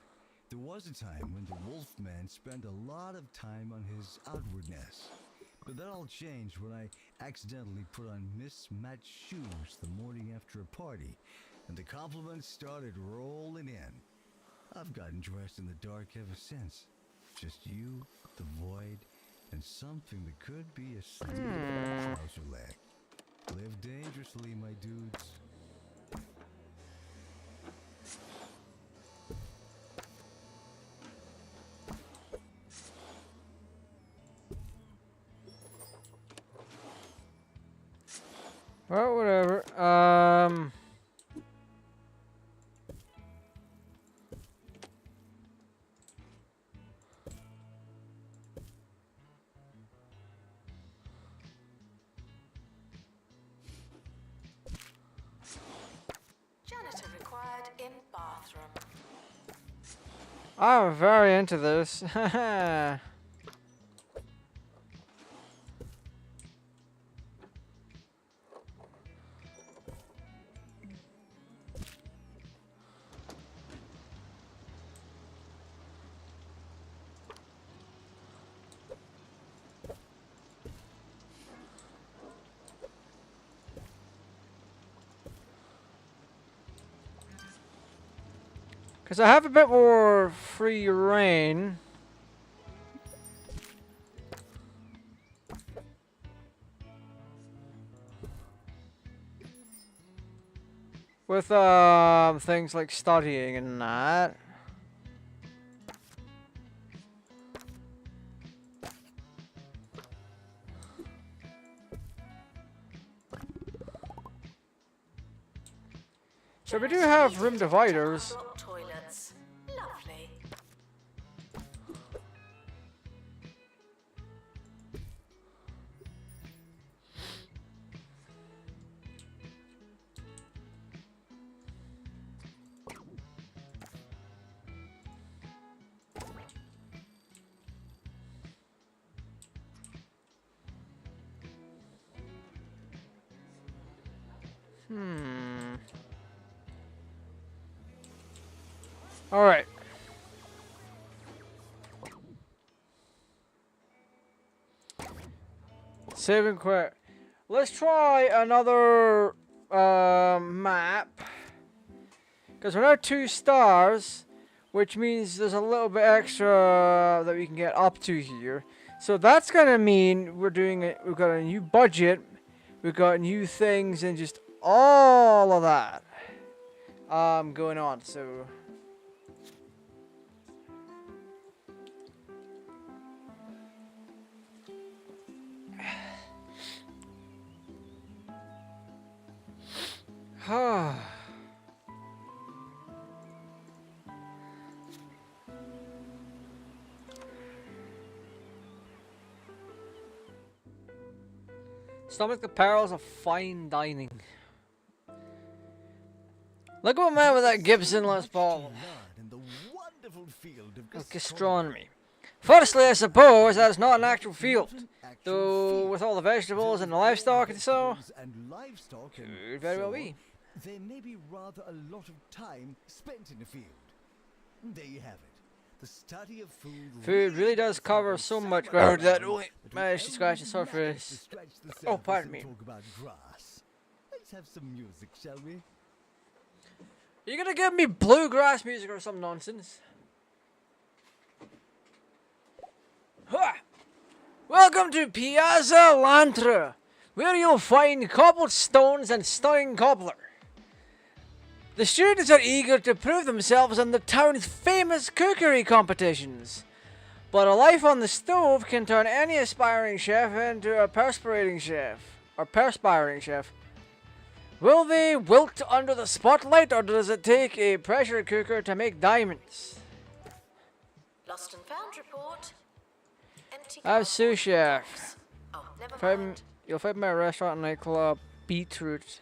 There was a time when the Wolfman spent a lot of time on his outwardness. But that all changed when I accidentally put on mismatched shoes the morning after a party, and the compliments started rolling in. I've gotten dressed in the dark ever since. Just you, the void, and something that could be a trouser leg. Live dangerously, my dudes. Well, whatever. Janitor required in bathroom. I'm very into this. Because I have a bit more free reign. With things like studying and that. So we do have room dividers. Toilets. Lovely. All right. Save and quit. Let's try another map. Because we're now 2 stars, which means there's a little bit extra that we can get up to here. So that's gonna mean we're doing it. We've got a new budget. We've got new things and just all of that going on. So. Stomach the perils of fine dining. Look at my man with that Gibson Les Paul. In the wonderful field of Gastronomy. Firstly, I suppose that it's not an actual field. Though, with all the vegetables and the livestock and so, could very well be. There may be rather a lot of time spent in the field. There you have it. The study of food. Food really does cover so much ground that only managed to scratch the surface. Oh, pardon me. Talk about grass. Let's have some music, shall we? You gonna give me bluegrass music or some nonsense? Ha! Welcome to Piazza Lantra, where you'll find cobbled stones and stunning cobbler. The students are eager to prove themselves in the town's famous cookery competitions. But a life on the stove can turn any aspiring chef into a perspiring chef. Will they wilt under the spotlight, or does it take a pressure cooker to make diamonds? Lost and found report. Empty I'm cardboard sous chef. box. Oh, never mind. You'll find my restaurant and nightclub, Beetroot.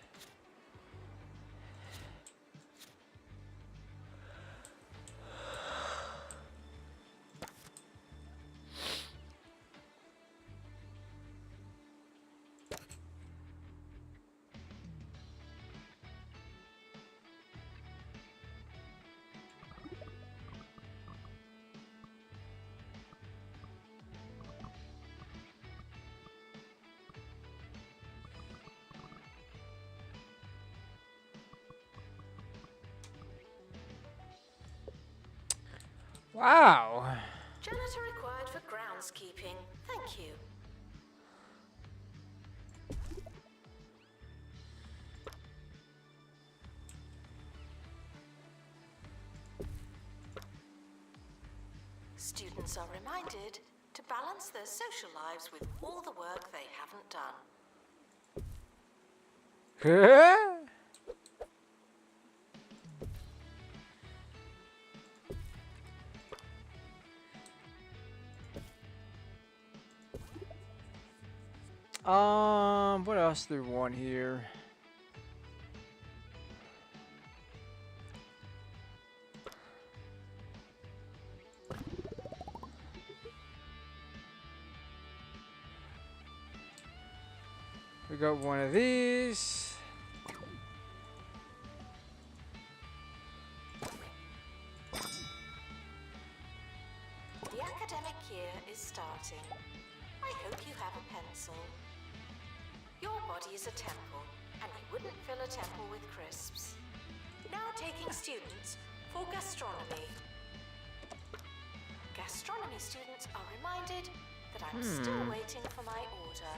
Wow. Janitor required for groundskeeping. Thank you. Students are reminded to balance their social lives with all the work they haven't done. Huh? What else do we want here? We got one of these. The academic year is starting. I hope you have a pencil. Your body is a temple, and you wouldn't fill a temple with crisps. Now taking students for gastronomy. Gastronomy students are reminded that I'm still waiting for my order.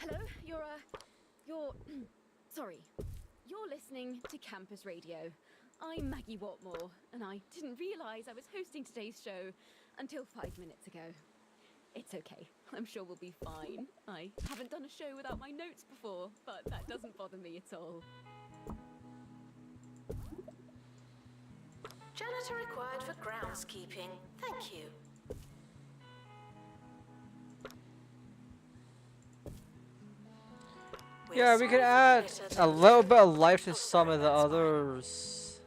Hello, you're sorry. You're listening to Campus Radio. I'm Maggie Watmore, and I didn't realise I was hosting today's show until 5 minutes ago. It's okay. I'm sure we'll be fine. I haven't done a show without my notes before, but that doesn't bother me at all. Janitor required for groundskeeping. Thank you. Yeah, we could add a little bit of life to some of the others.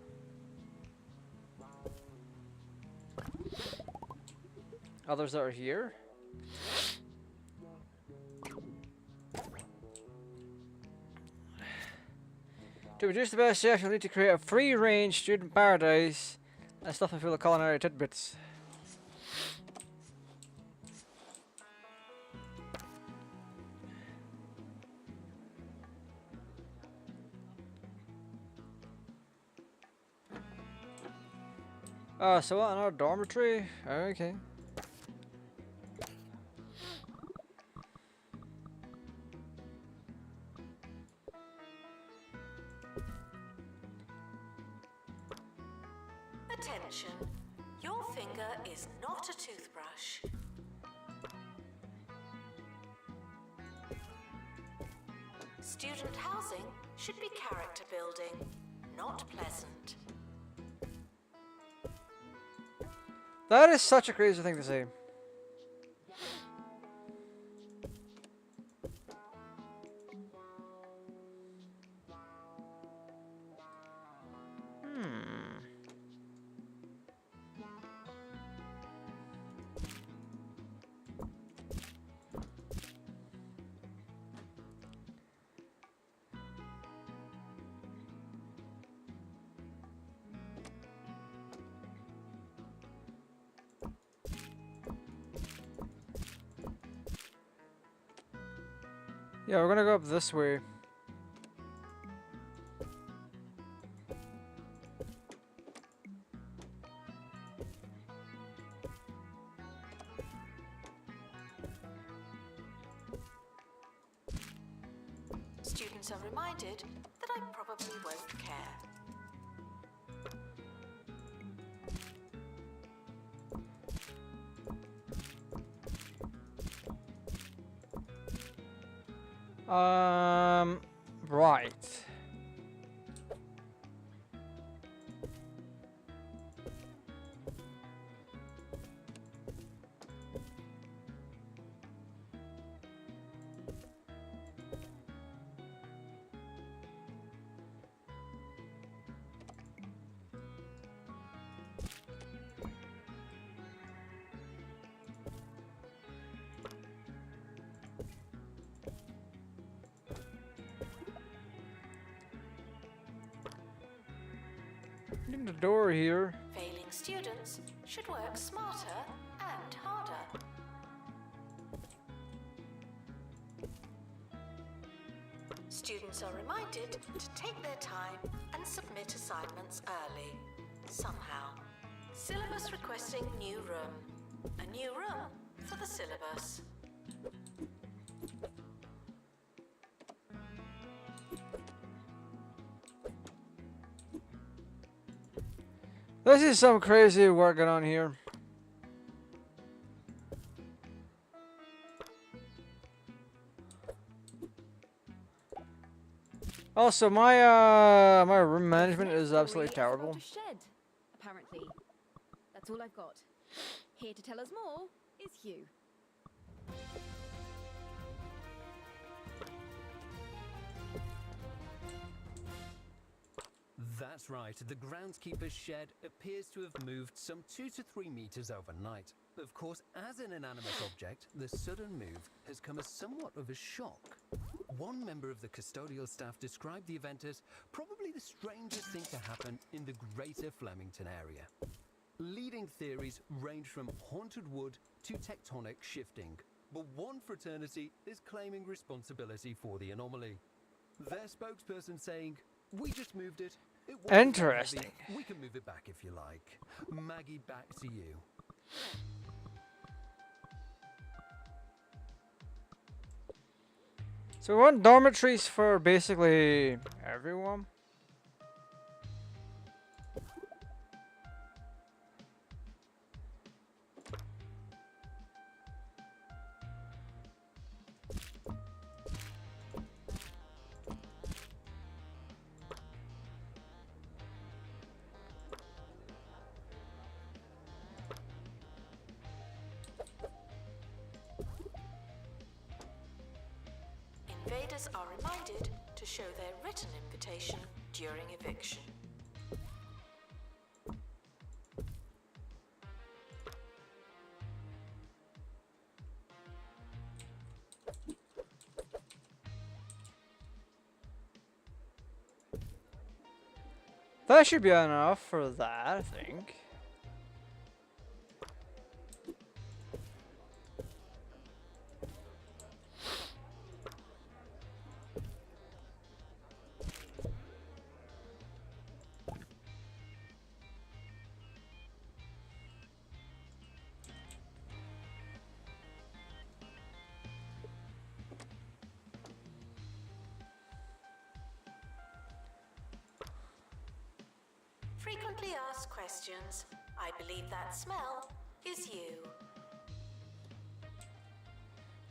Others that are here. To produce the best chef, you'll need to create a free-range student paradise and stuff full of culinary tidbits. So what, another dormitory? Okay. Attention, your finger is not a toothbrush. Student housing should be character building, not pleasant. That is such a crazy thing to say. Yeah, we're gonna go up this way. Students are reminded that I probably won't care. Right. In the door here. Failing students should work smarter and harder. Students are reminded to take their time and submit assignments early, somehow. Syllabus requesting new room. A new room for the syllabus. This is some crazy work going on here. Also, my room management is absolutely terrible. Shed, apparently. That's all I've got. Here to tell us more is Hugh. That's right, the groundskeeper's shed appears to have moved some 2 to 3 meters overnight. Of course, as an inanimate object, the sudden move has come as somewhat of a shock. One member of the custodial staff described the event as probably the strangest thing to happen in the greater Flemington area. Leading theories range from haunted wood to tectonic shifting, but one fraternity is claiming responsibility for the anomaly. Their spokesperson saying, "We just moved it. It wasn't that Interesting. heavy. We can move it back if you like." Maggie, back to you. So we want dormitories for basically everyone. Invaders are reminded to show their written invitation during eviction. That should be enough for that, I think. Frequently asked questions. I believe that smell is you.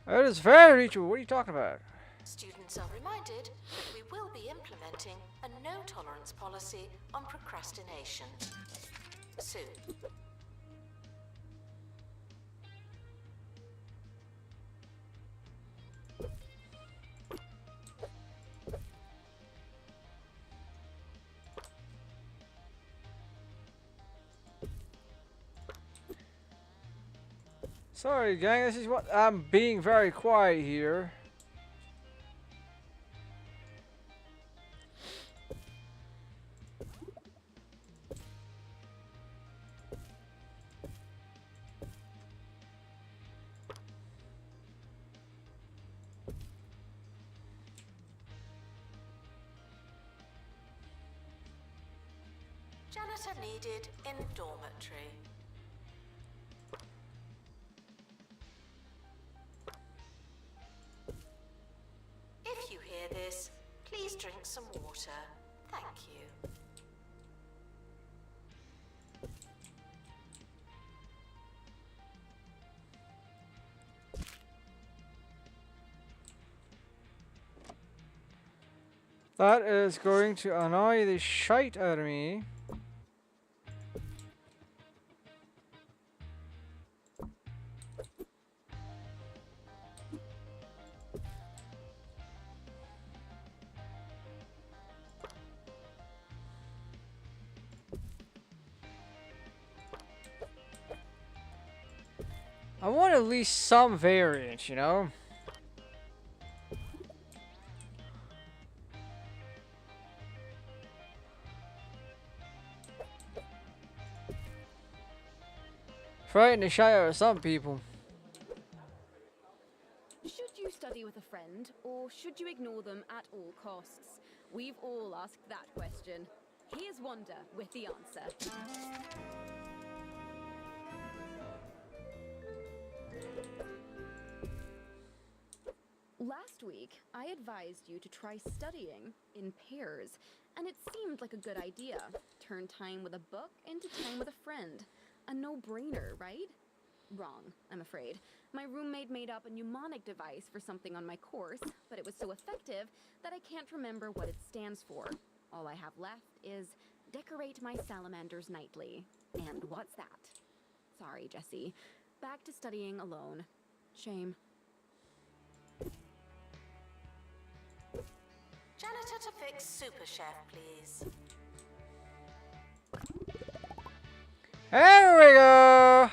That is very true. What are you talking about? Students are reminded that we will be implementing a no-tolerance policy on procrastination soon. Sorry, gang. This is what I'm being very quiet here. Janitor needed in dormitory. If you hear this, please drink some water. Thank you. That is going to annoy the shite out of me. I want at least some variance, you know? Frighten the shit out of some people. Should you study with a friend, or should you ignore them at all costs? We've all asked that question. Here's Wanda with the answer. Last week, I advised you to try studying in pairs, and it seemed like a good idea. Turn time with a book into time with a friend. A no-brainer, right? Wrong, I'm afraid. My roommate made up a mnemonic device for something on my course, but it was so effective that I can't remember what it stands for. All I have left is decorate my salamanders nightly. And what's that? Sorry, Jessie. Back to studying alone. Shame. Janitor to fix Super Chef, please. There we go!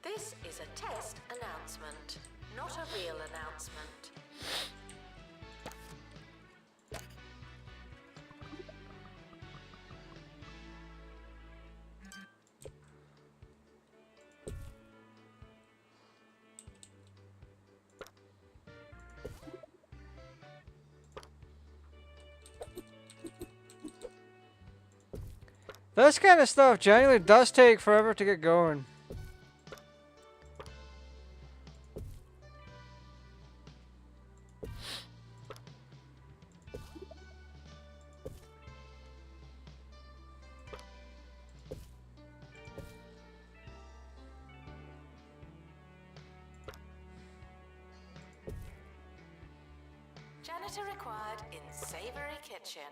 This is a test announcement, not a real announcement. This kind of stuff genuinely does take forever to get going. Janitor required in savory kitchen.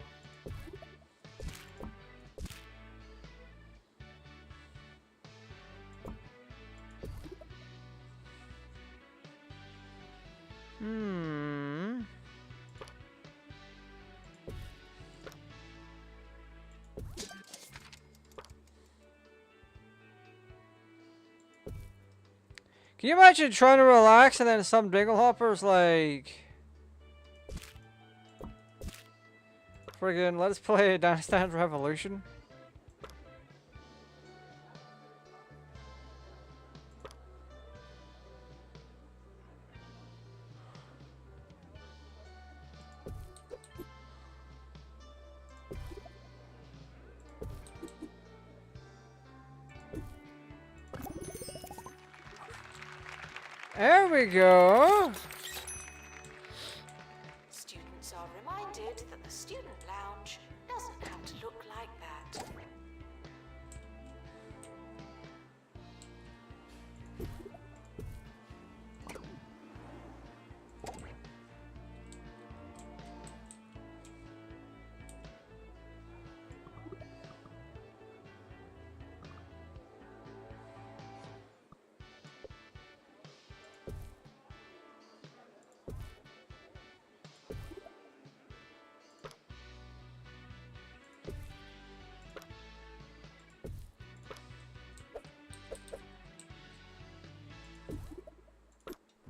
Can you imagine trying to relax and then some dinglehopper's like... Friggin', let's play Dance Dance Revolution. There we go. Students are reminded that the student lounge doesn't have to look like that.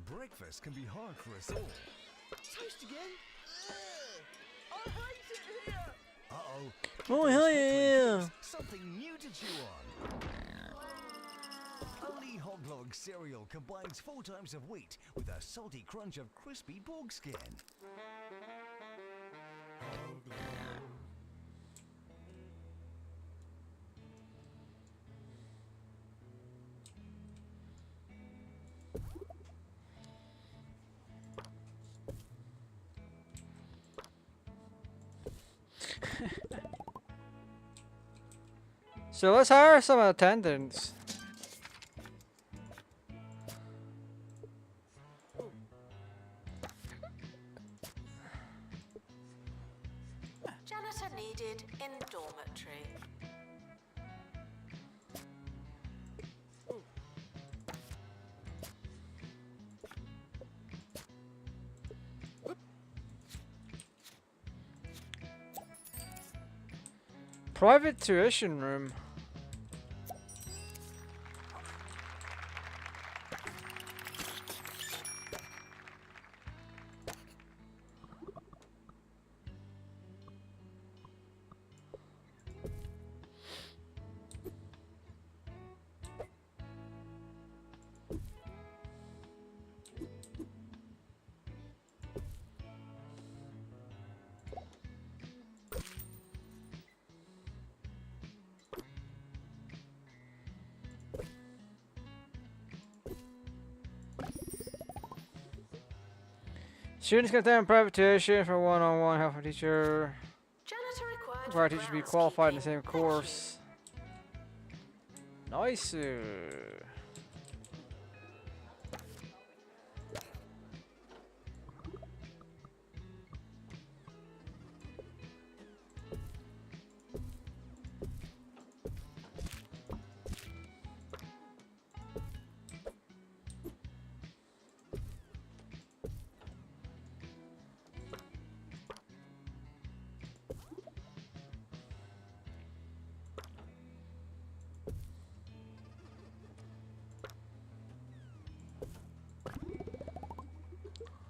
Breakfast can be hard for us all. Toast again? I hate it here! Uh-oh. Oh, hell yeah. Something new to chew on. Only Hoglog cereal combines 4 times of wheat with a salty crunch of crispy pork skin. So let's hire some attendants. Janitor needed in dormitory. Private tuition room. Students can attend private tuition for one-on-one help from teacher. Janitor required Require teachers to be qualified in the same groundskeeping. course. Nice.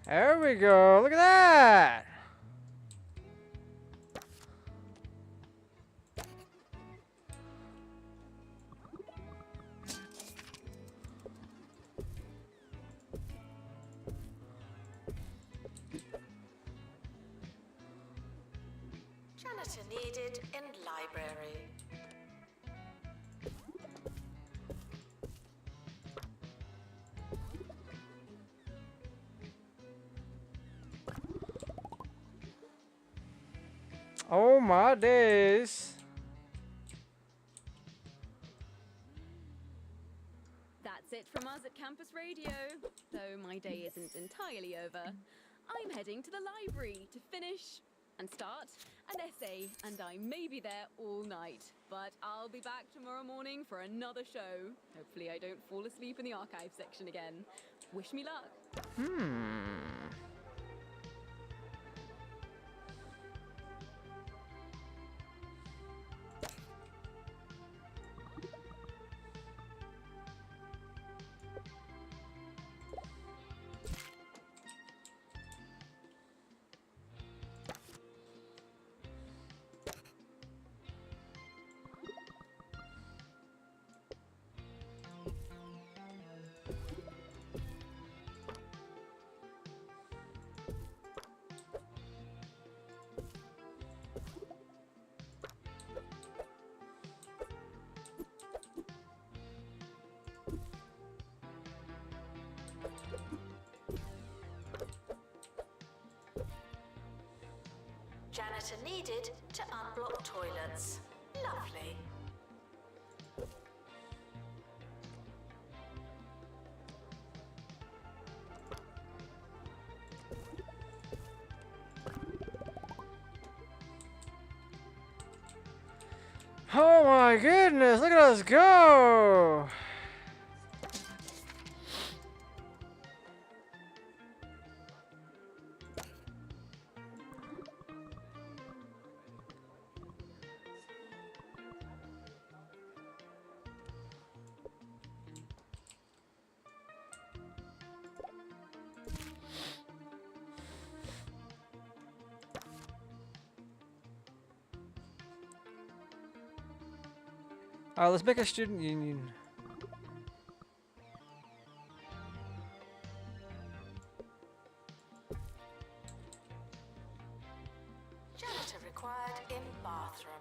There we go. Look at that. Janitor needed in library. Oh my days. That's it from us at Campus Radio. Though my day isn't entirely over. I'm heading to the library to finish and start an essay, and I may be there all night. But I'll be back tomorrow morning for another show. Hopefully I don't fall asleep in the archive section again. Wish me luck. Janitor needed to unblock toilets. Lovely. Oh my goodness, look at us go! Alright, let's make a student union. Janitor required in bathroom.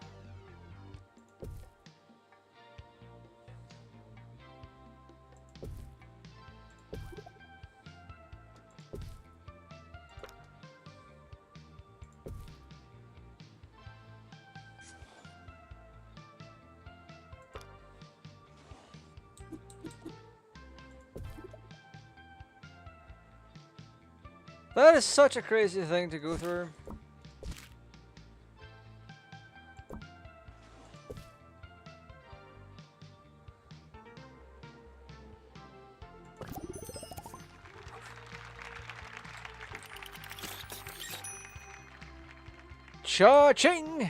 That is such a crazy thing to go through. Cha-ching!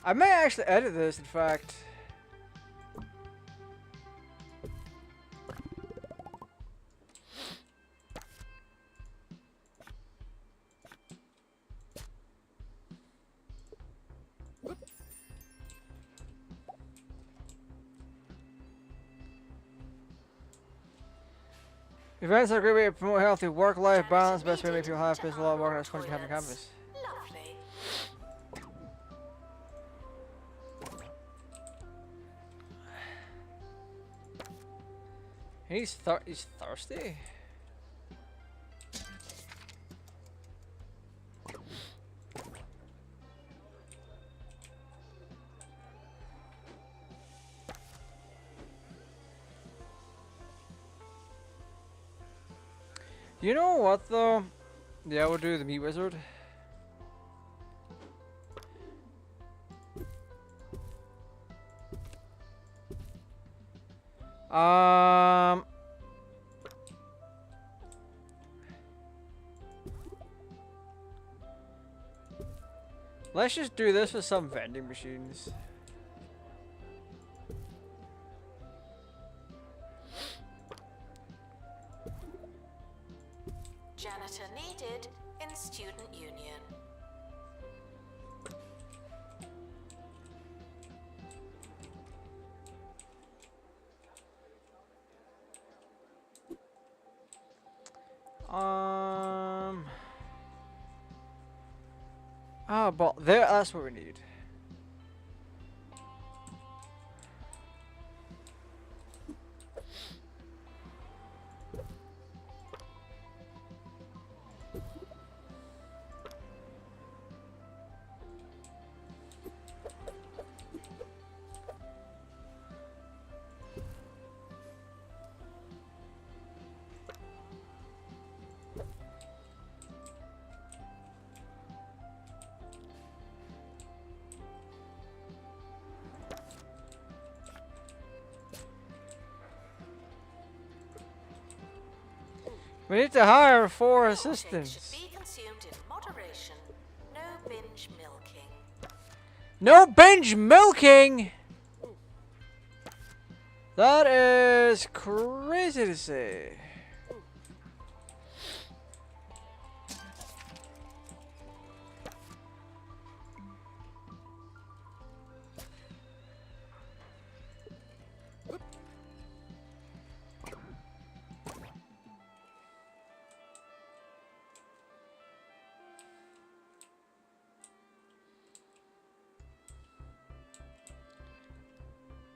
I may actually edit this, in fact. Events are a great way to promote healthy work-life balance. Best way to make people happy is a lot of work that's going to happen on campus. Lovely. He's thirsty. You know what though? Yeah, we'll do the meat wizard. Let's just do this with some vending machines. Janitor needed in student union. But there, that's what we need. We need to hire 4 assistants. Should be consumed in moderation. No binge milking. No binge milking! That is crazy to say.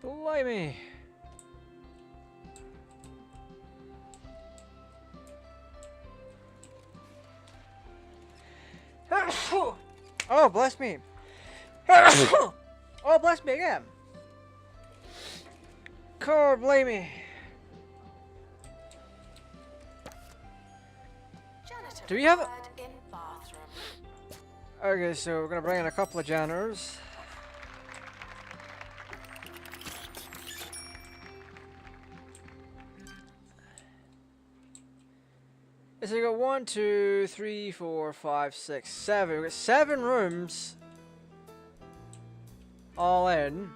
Blimey. Oh, bless me. Oh, bless me again. God blame me. Janitor Do we have required in bathroom. Okay, so we're gonna bring in a couple of janitors. So we got 1, 2, 3, 4, 5, 6, 7. We got 7 rooms. All in.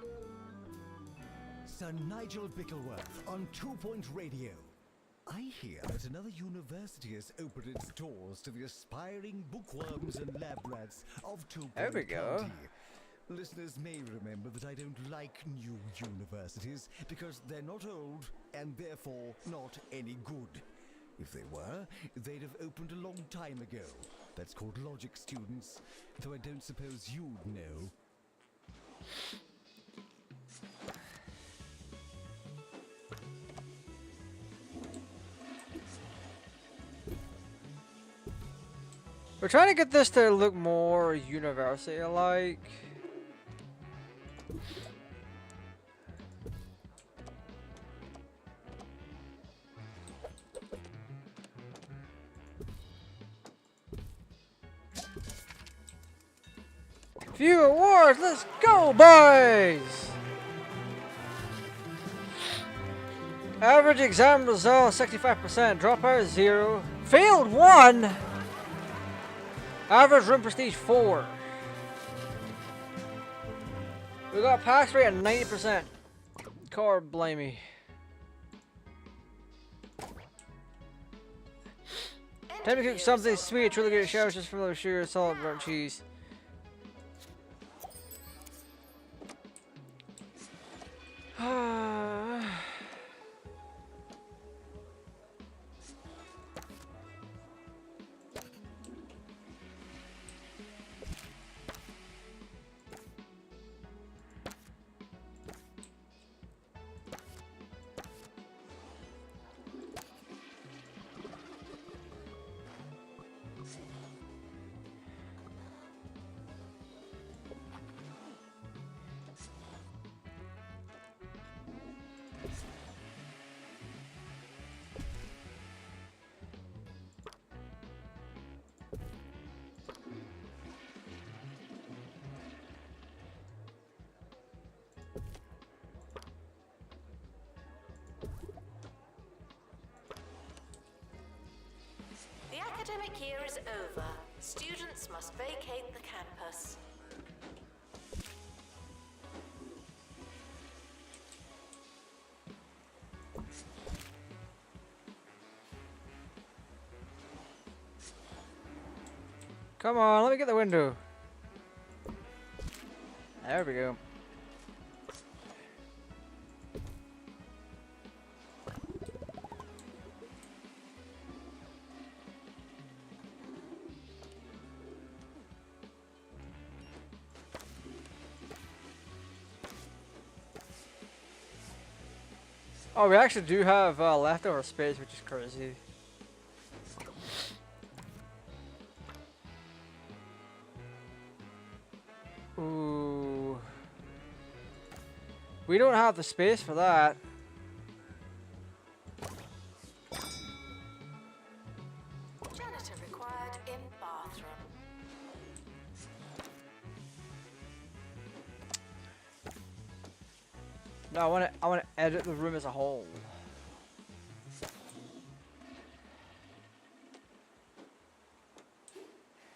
Sir Nigel Bickleworth on 2 Point Radio. I hear that another university has opened its doors to the aspiring bookworms and lab rats of 2 Point There we go. County. Listeners may remember that I don't like new universities because they're not old and therefore not any good. If they were, they'd have opened a long time ago. That's called logic, students, though I don't suppose you'd know. We're trying to get this to look more university-like. Few awards, let's go, boys! Average exam result 65%, dropout 0, failed 1. Average room prestige 4. We got pass rate at 90%. God blame me. Time to cook something sweet, truly good showers just from the sugar, salt, burnt cheese. The academic year is over. Students must vacate the campus. Come on, let me get the window. There we go. Oh, we actually do have leftover space, which is crazy. Ooh. We don't have the space for that. Janitor required in bathroom. No, I want to edit the room as a whole.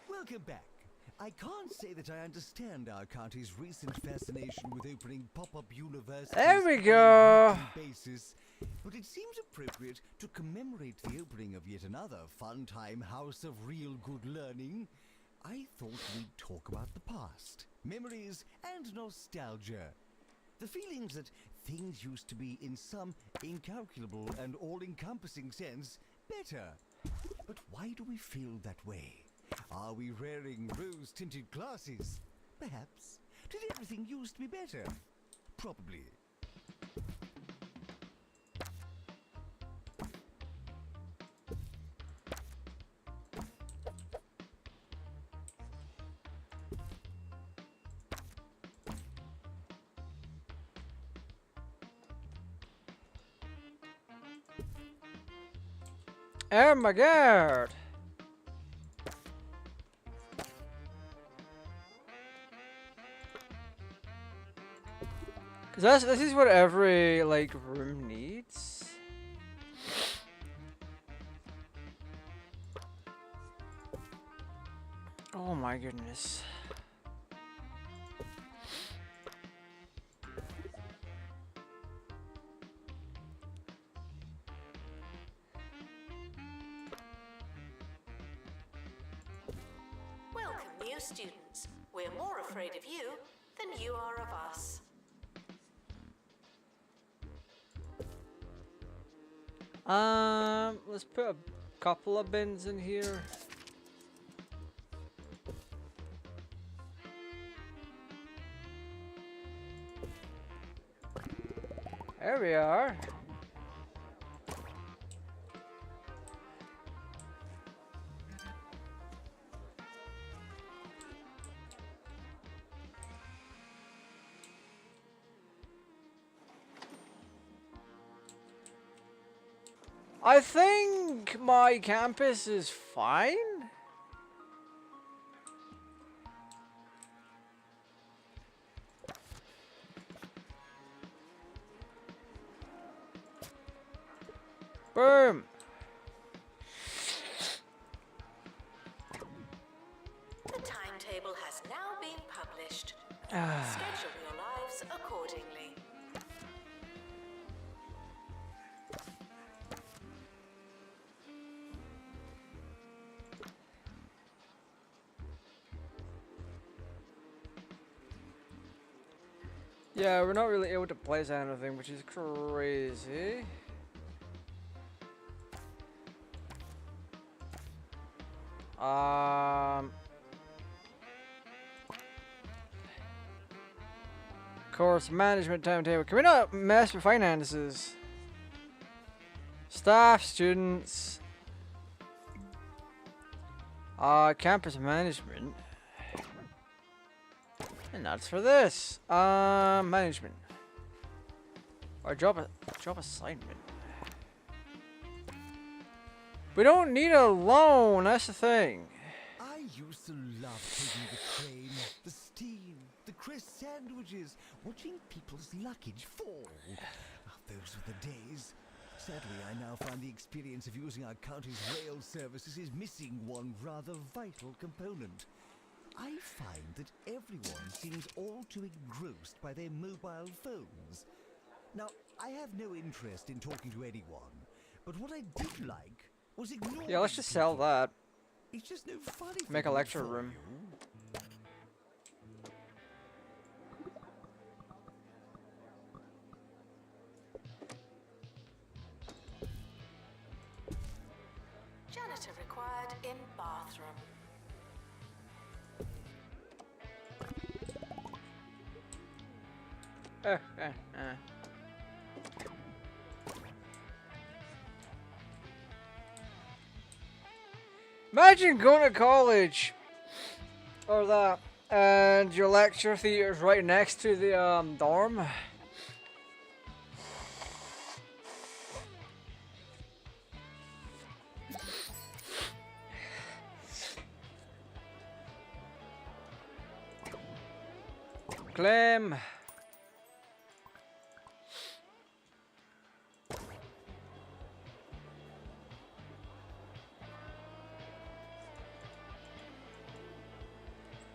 Welcome back. I can't say that I understand our county's recent fascination with opening pop-up universities There we on go. a weekly basis, but it seems appropriate to commemorate the opening of yet another fun-time house of real good learning. I thought we'd talk about the past, memories, and nostalgia. The feelings that things used to be in some incalculable and all-encompassing sense better. But why do we feel that way? Are we wearing rose-tinted glasses? Perhaps. Did everything used to be better? Probably. Oh my god! Cause this is what every like room needs. Oh my goodness. Welcome, new students. We're more afraid of you than you are of us. Let's put a couple of bins in here. There we are. I think my campus is fine. Boom. The timetable has now been published. Schedule your lives accordingly. Yeah, we're not really able to place anything, which is crazy. Course management timetable. Can we not mess with finances? Staff, students. Campus management. And that's for this. Management. Or job assignment. We don't need a loan, that's the thing. I used to love taking the train, the steam, the crisp sandwiches, watching people's luggage fall. Oh, those were the days. Sadly, I now find the experience of using our county's rail services is missing one rather vital component. I find that everyone seems all too engrossed by their mobile phones. Now, I have no interest in talking to anyone, but what I did like was ignoring Yeah, let's just sell people. that. It's just no fun if Make they a do it lecture for room. you. Janitor required in bathroom. Imagine going to college or that, and your lecture theater is right next to the dorm. Claim.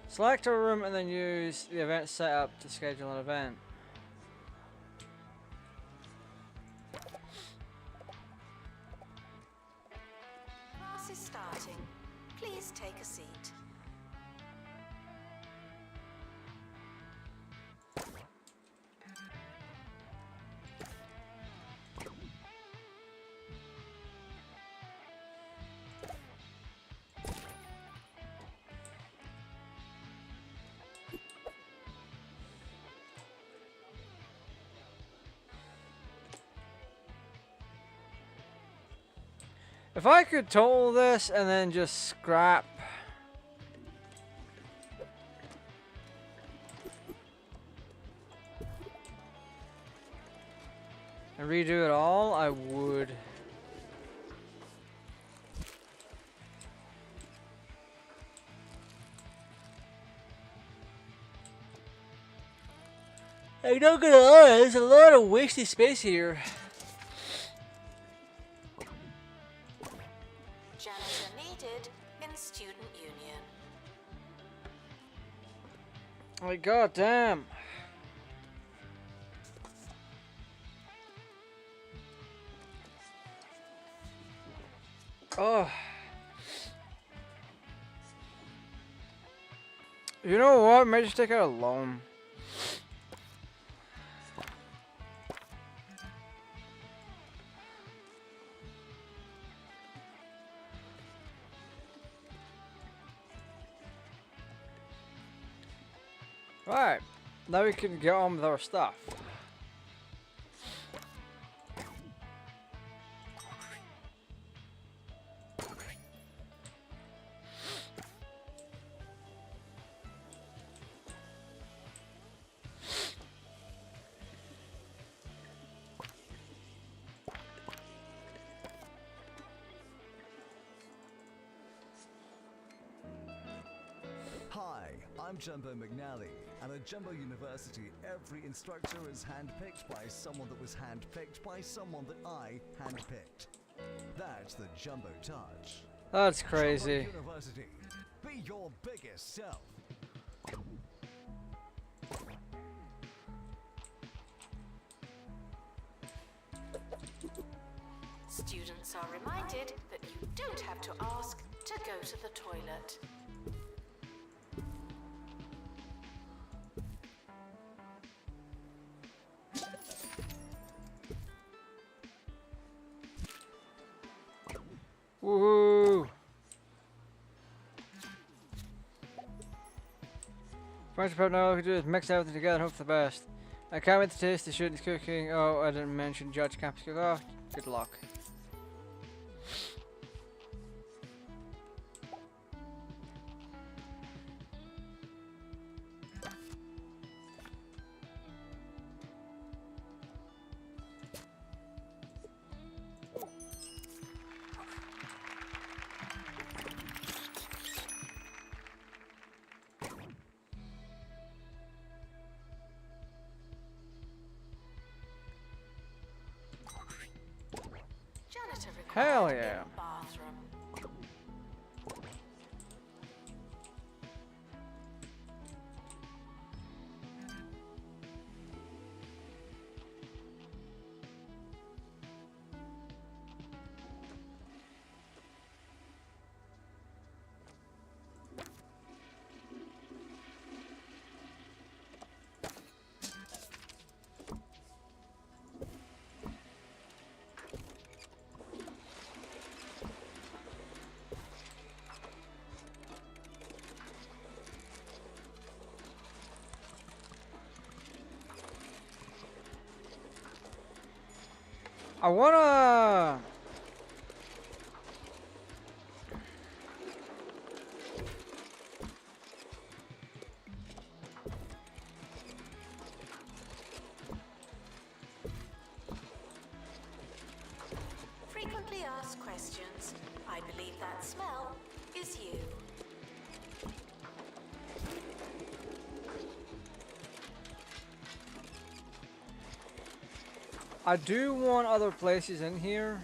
Select a room and then use the event setup to schedule an event. Class is starting. Please take a seat. If I could total this and then just scrap. And redo it all, I would. I'm not gonna lie, there's a lot of wasted space here. Janitor needed in student union. Like, goddamn. Oh. You know what? Maybe just take out a loan. Right. Now we can get on with our stuff. Hi, I'm Jumbo McNally, and at Jumbo University, every instructor is handpicked by someone that was handpicked by someone that I handpicked. That's the Jumbo Touch. That's crazy. Jumbo University, be your biggest self. Students are reminded that you don't have to ask to go to the toilet. Woohoo! First part now, all we can do is mix everything together and hope for the best. I can't wait to taste the students cooking. Oh, I didn't mention Judge Campus Cook. Oh, good luck. Janitor required Hell yeah. in bathroom. I wanna... Frequently asked questions. I believe that smell is you. I do want other places in here.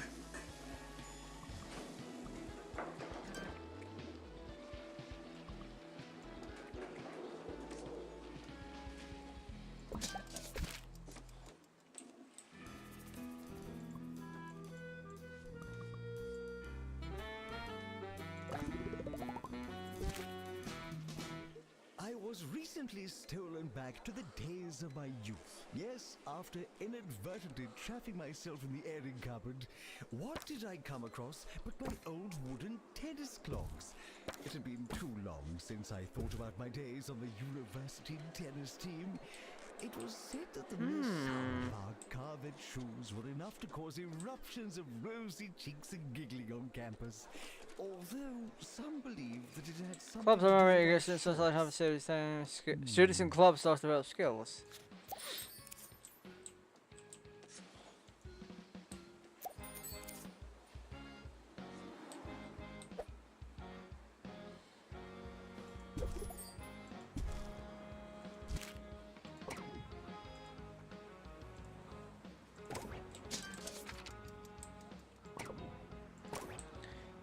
I was recently stolen back to the days of my youth. Yes, after inadvertently trapping myself in the airing cupboard, what did I come across but my old wooden tennis clogs? It had been too long since I thought about my days on the university tennis team. It was said that the mere sound of our carved shoes were enough to cause eruptions of rosy cheeks and giggling on campus. Although some believe that it had something Clubs to do are with already our existing, so show. I have students in clubs start to develop skills.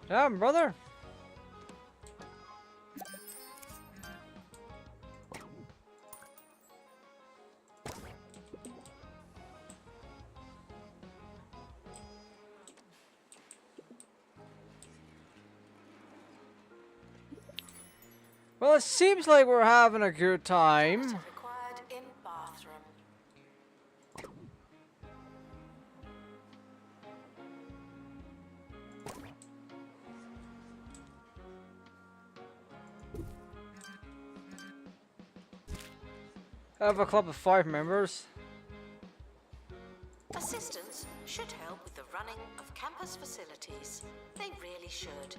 Yeah, brother. Well, it seems like we're having a good time. Required in bathroom. I have a club of 5 members. Assistants should help with the running of campus facilities. They really should.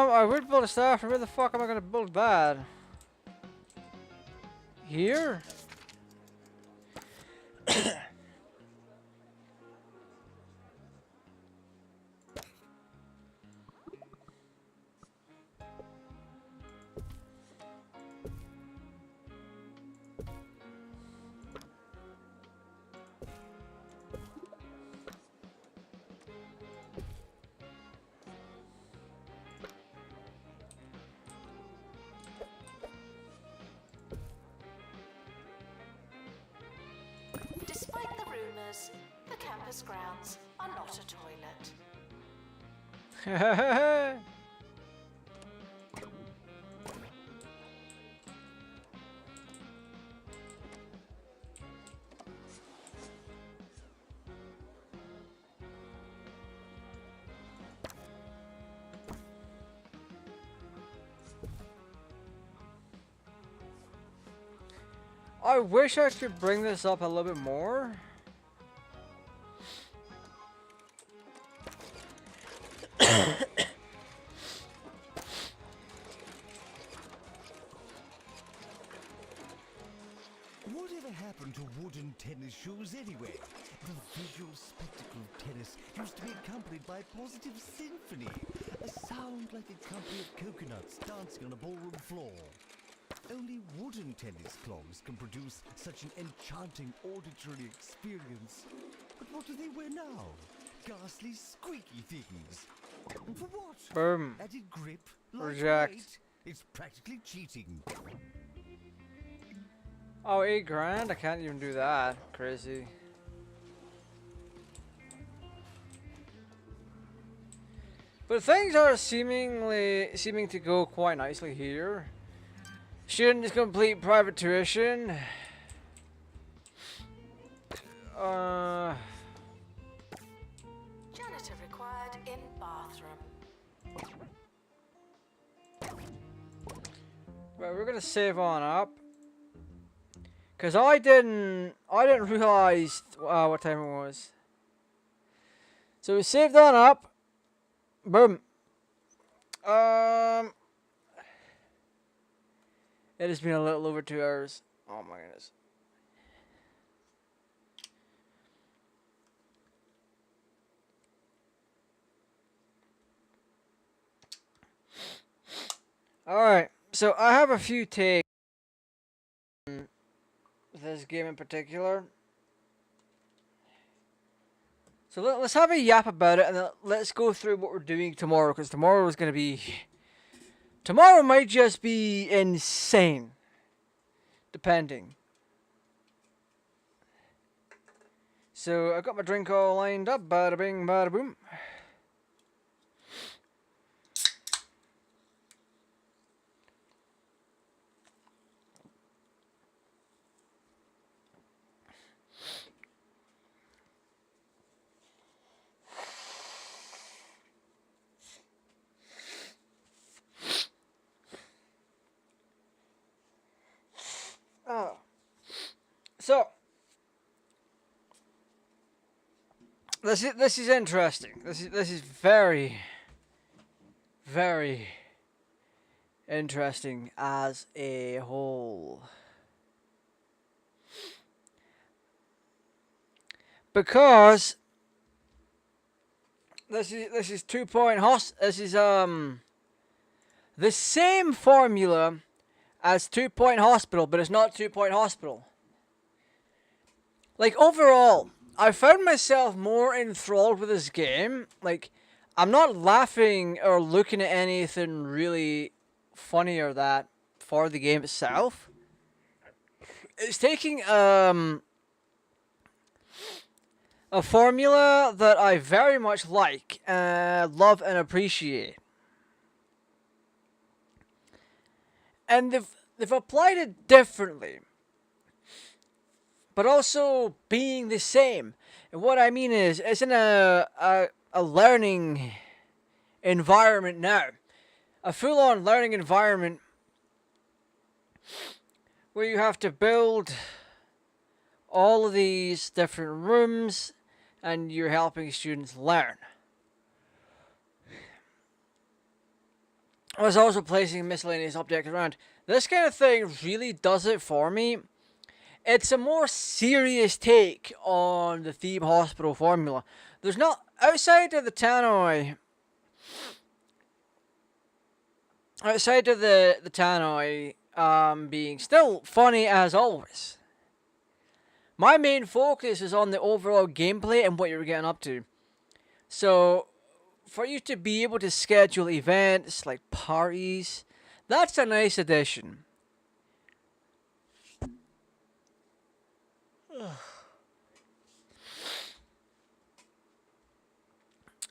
I would build a staff, and where the fuck am I gonna build that? Here? Despite the rumors, the campus grounds are not a toilet. I wish I could bring this up a little bit more. Whatever happened to wooden tennis shoes anyway? The visual spectacle of tennis used to be accompanied by a positive symphony. A sound like a company of coconuts dancing on a ballroom floor. Only wooden tennis clogs can produce such an enchanting auditory experience. But what do they wear now? Ghastly, squeaky things. And for what? Boom. Added grip? Reject. Lightweight? It's practically cheating. Oh, 8 grand? I can't even do that. Crazy. But things are seeming to go quite nicely here. Student is complete private tuition. Janitor required in bathroom. Right, we're gonna save on up. Cause I didn't realize what time it was. So we saved on up. Boom. It has been a little over 2 hours. Oh my goodness. Alright, so I have a few takes on this game in particular. So let's have a yap about it, and then let's go through what we're doing tomorrow, because tomorrow is going to be... Tomorrow might just be insane. Depending. So I got my drink all lined up. Bada bing, bada boom. So this is interesting. This is very interesting as a whole. Because This is 2-point this is the same formula as 2-point hospital, but it's not 2-point hospital. Like, overall, I found myself more enthralled with this game. Like, I'm not laughing or looking at anything really funny or that for the game itself. It's taking a formula that I very much like, love, and appreciate. And they've applied it differently, but also being the same. And what I mean is, it's in a learning environment now. A full-on learning environment where you have to build all of these different rooms and you're helping students learn. I was also placing miscellaneous objects around. This kind of thing really does it for me. It's a more serious take on the Thebe Hospital formula. There's not, outside of the tannoy, being still funny as always, my main focus is on the overall gameplay and what you're getting up to. So, for you to be able to schedule events like parties, that's a nice addition.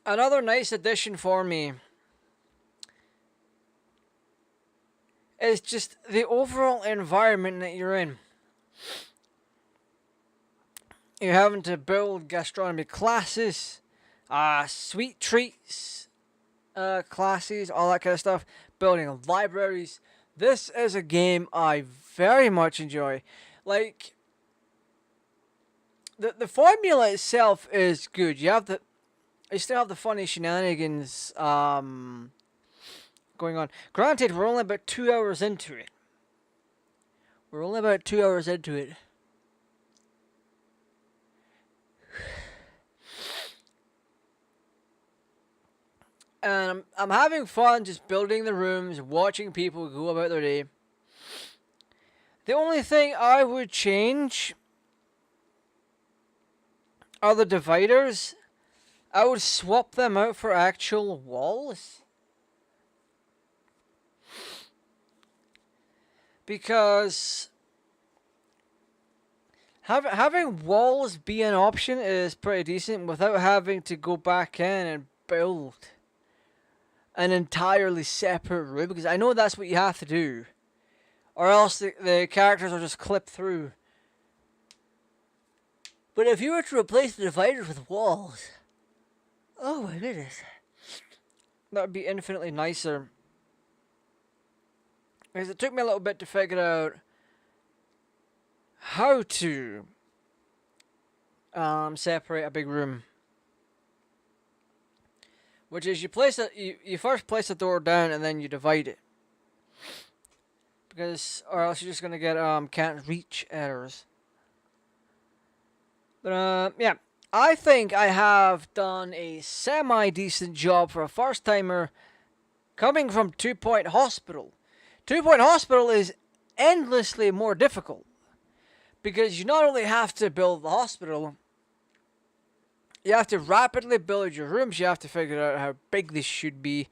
Another nice addition for me is just the overall environment that you're in. You're having to build gastronomy classes, sweet treats classes, all that kind of stuff, building libraries. This is a game I very much enjoy. Like, the formula itself is good. You still have the funny shenanigans going on. Granted, we're only about 2 hours into it. And I'm having fun just building the rooms, watching people go about their day. The only thing I would change are the dividers. I would swap them out for actual walls. Because having walls be an option is pretty decent without having to go back in and build an entirely separate room. Because I know that's what you have to do. Or else the characters will just clip through. But if you were to replace the dividers with walls, oh my goodness, that would be infinitely nicer. Because it took me a little bit to figure out how to separate a big room. Which is you first place the door down and then you divide it. Because, or else you're just gonna get can't reach errors. But yeah, I think I have done a semi-decent job for a first-timer coming from 2-Point Hospital. 2-Point Hospital is endlessly more difficult because you not only have to build the hospital, you have to rapidly build your rooms, you have to figure out how big this should be,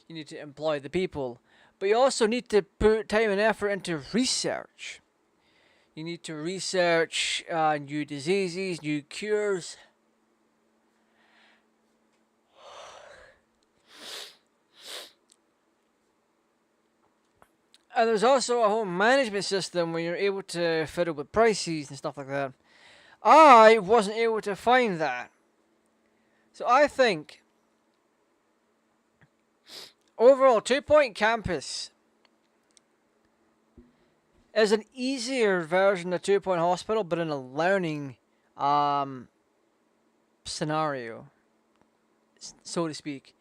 you need to employ the people, but you also need to put time and effort into research. You need to research new diseases, new cures. And there's also a whole management system where you're able to fiddle with prices and stuff like that. I wasn't able to find that. So I think overall 2-Point Campus is an easier version of 2-Point Hospital, but in a learning scenario, so to speak.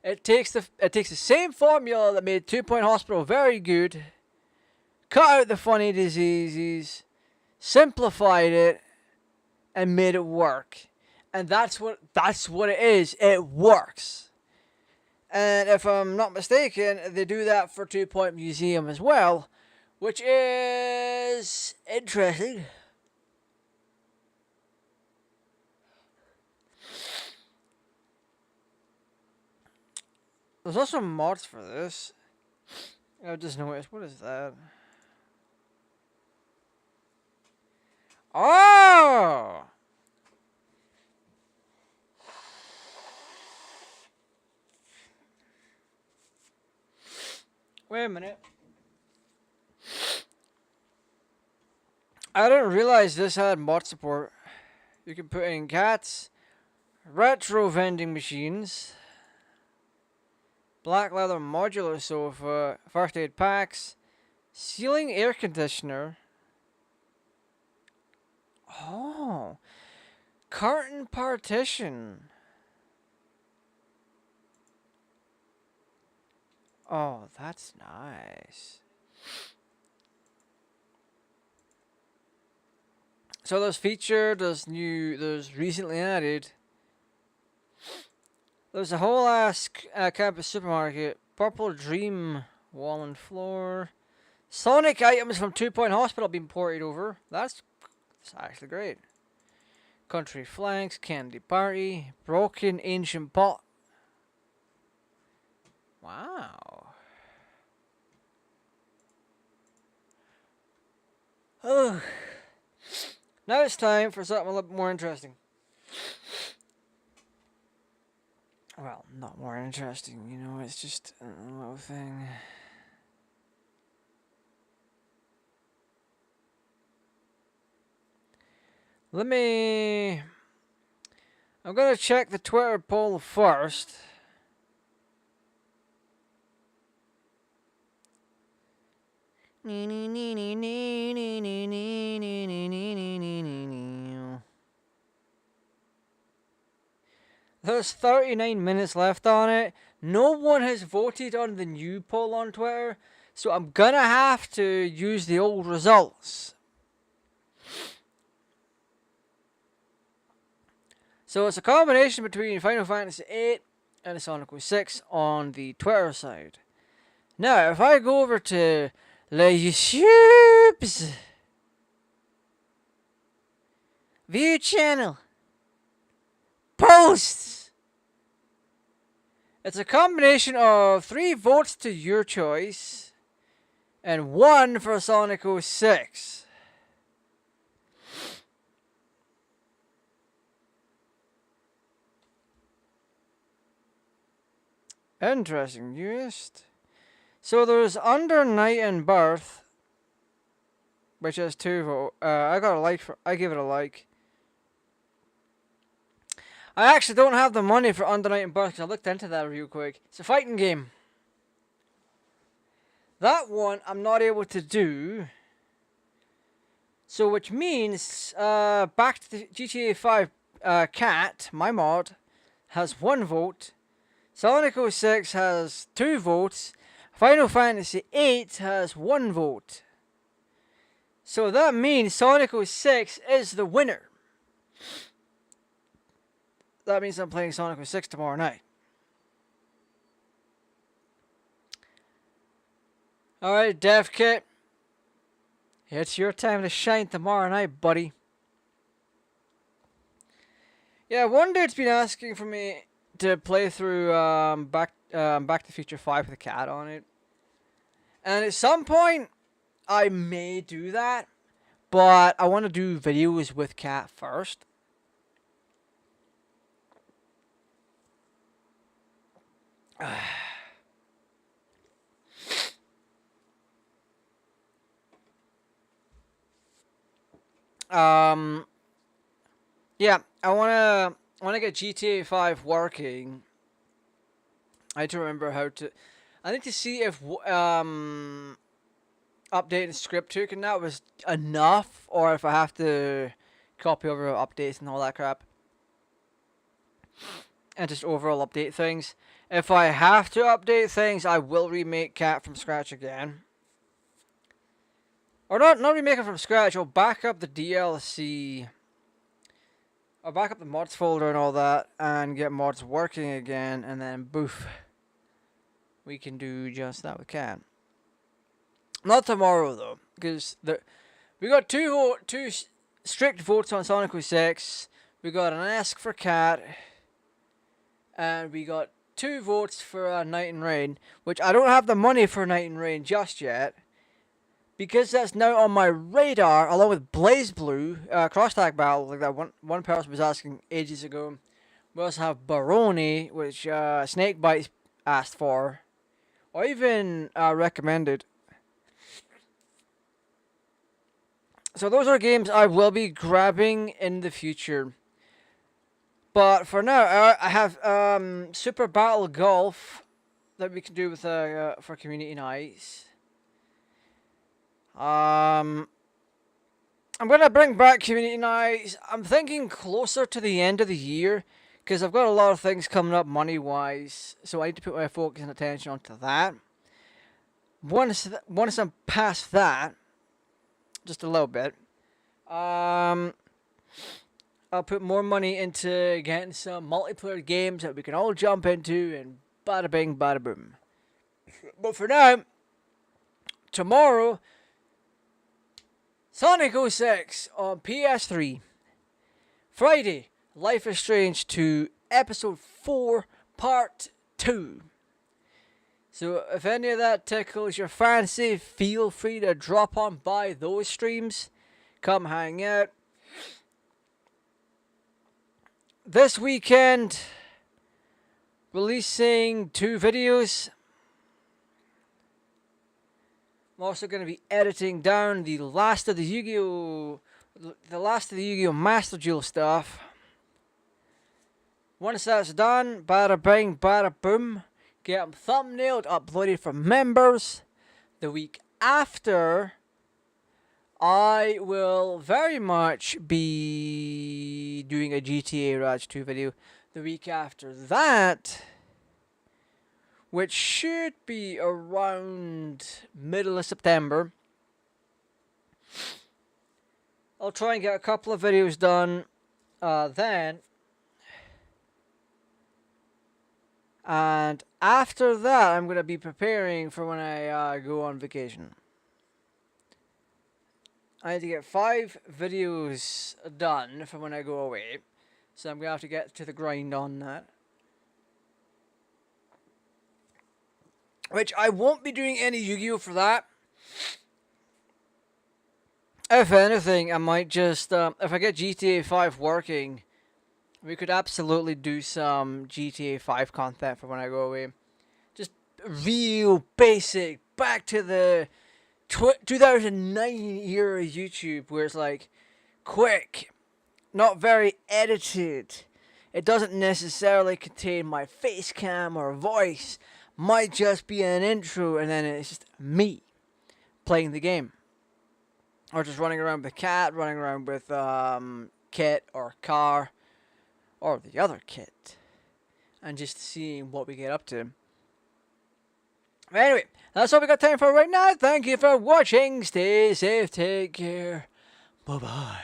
It takes the same formula that made 2-Point Hospital very good, cut out the funny diseases, simplified it, and made it work. And that's what it is. It works. And if I'm not mistaken, they do that for 2 Point Museum as well, which is interesting. There's also mods for this. I just noticed. What is that? Oh! Wait a minute. I didn't realize this had mod support. You can put in cats, retro vending machines, black leather modular sofa, first aid packs, ceiling air conditioner. Oh, curtain partition. Oh, that's nice. So there's featured, there's recently added. There's a whole ass campus supermarket, purple dream wall and floor. Sonic items from 2 Point Hospital being ported over. That's actually great. Country flanks, candy party, broken ancient pot. Wow. Oh. Now it's time for something a little bit more interesting. Well, not more interesting, you know, it's just a little thing. I'm gonna check the Twitter poll first. There's 39 minutes left on it. No one has voted on the new poll on Twitter, so I'm gonna have to use the old results. So it's a combination between Final Fantasy VIII and Sonic 06 on the Twitter side. Now, if I go over to YouTube's view channel, posts, it's a combination of 3 votes to your choice and 1 for Sonic 06. Interesting, newest. So there's Under Night and Birth, which has 2 votes. I give it a like. I actually don't have the money for Under Night and Birth because I looked into that real quick. It's a fighting game. That one I'm not able to do. So which means back to the GTA 5 Cat, my mod, has 1 vote. Sonic 06 has 2 votes. Final Fantasy VIII has 1 vote. So that means Sonic 06 is the winner. That means I'm playing Sonic 06 tomorrow night. Alright, Dev Kit. It's your time to shine tomorrow night, buddy. Yeah, one dude's been asking for me to play through Back to the Future 5 with a cat on it. And at some point, I may do that. But I want to do videos with cat first. Yeah, I wanna get GTA 5 working. I need to remember how to. I need to see if updating script hook and that was enough, or if I have to copy over updates and all that crap, and just overall update things. If I have to update things, I will remake Cat from scratch again. Or not remake it from scratch. I'll back up the DLC I'll back up the mods folder and all that, and get mods working again, and then boof. We can do just that. We can. Not tomorrow though, because we got two strict votes on Sonic 06. We got an Ask for Cat, and we got 2 votes for Night and Rain, which I don't have the money for Night and Rain just yet, because that's now on my radar, along with Blaze Blue, Cross Tag Battle, like that one person was asking ages ago. We also have Baroni, which Snakebite asked for, or even recommended. So those are games I will be grabbing in the future. But for now, I have Super Battle Golf that we can do with for community nights. I'm gonna bring back community nights. I'm thinking closer to the end of the year, because I've got a lot of things coming up money wise, so I need to put my focus and attention onto that. Once I'm past that, just a little bit, I'll put more money into getting some multiplayer games that we can all jump into, and bada bing, bada boom. But for now, tomorrow, Sonic 06 on PS3. Friday, Life is Strange 2, Episode 4, Part 2. So if any of that tickles your fancy, feel free to drop on by those streams. Come hang out. This weekend, releasing 2 videos. I'm also going to be editing down the last of the Yu-Gi-Oh! Master Duel stuff. Once that's done, bada bing, bada boom, get them thumbnailed, uploaded for members. The week after, I will very much be doing a GTA Raj 2 video. The week after that, which should be around middle of September, I'll try and get a couple of videos done then. And after that, I'm going to be preparing for when I go on vacation. I need to get 5 videos done for when I go away. So I'm going to have to get to the grind on that. Which I won't be doing any Yu-Gi-Oh! For that. If anything, I might just, if I get GTA 5 working, we could absolutely do some GTA 5 content for when I go away. Just real basic, back to the 2009 era YouTube, where it's like quick, not very edited. It doesn't necessarily contain my face cam or voice. Might just be an intro, and then it's just me playing the game, or just running around with Cat, running around with Kit or Car, or the other Kit, and just seeing what we get up to. Anyway, that's all we got time for right now. Thank you for watching. Stay safe. Take care. Bye bye.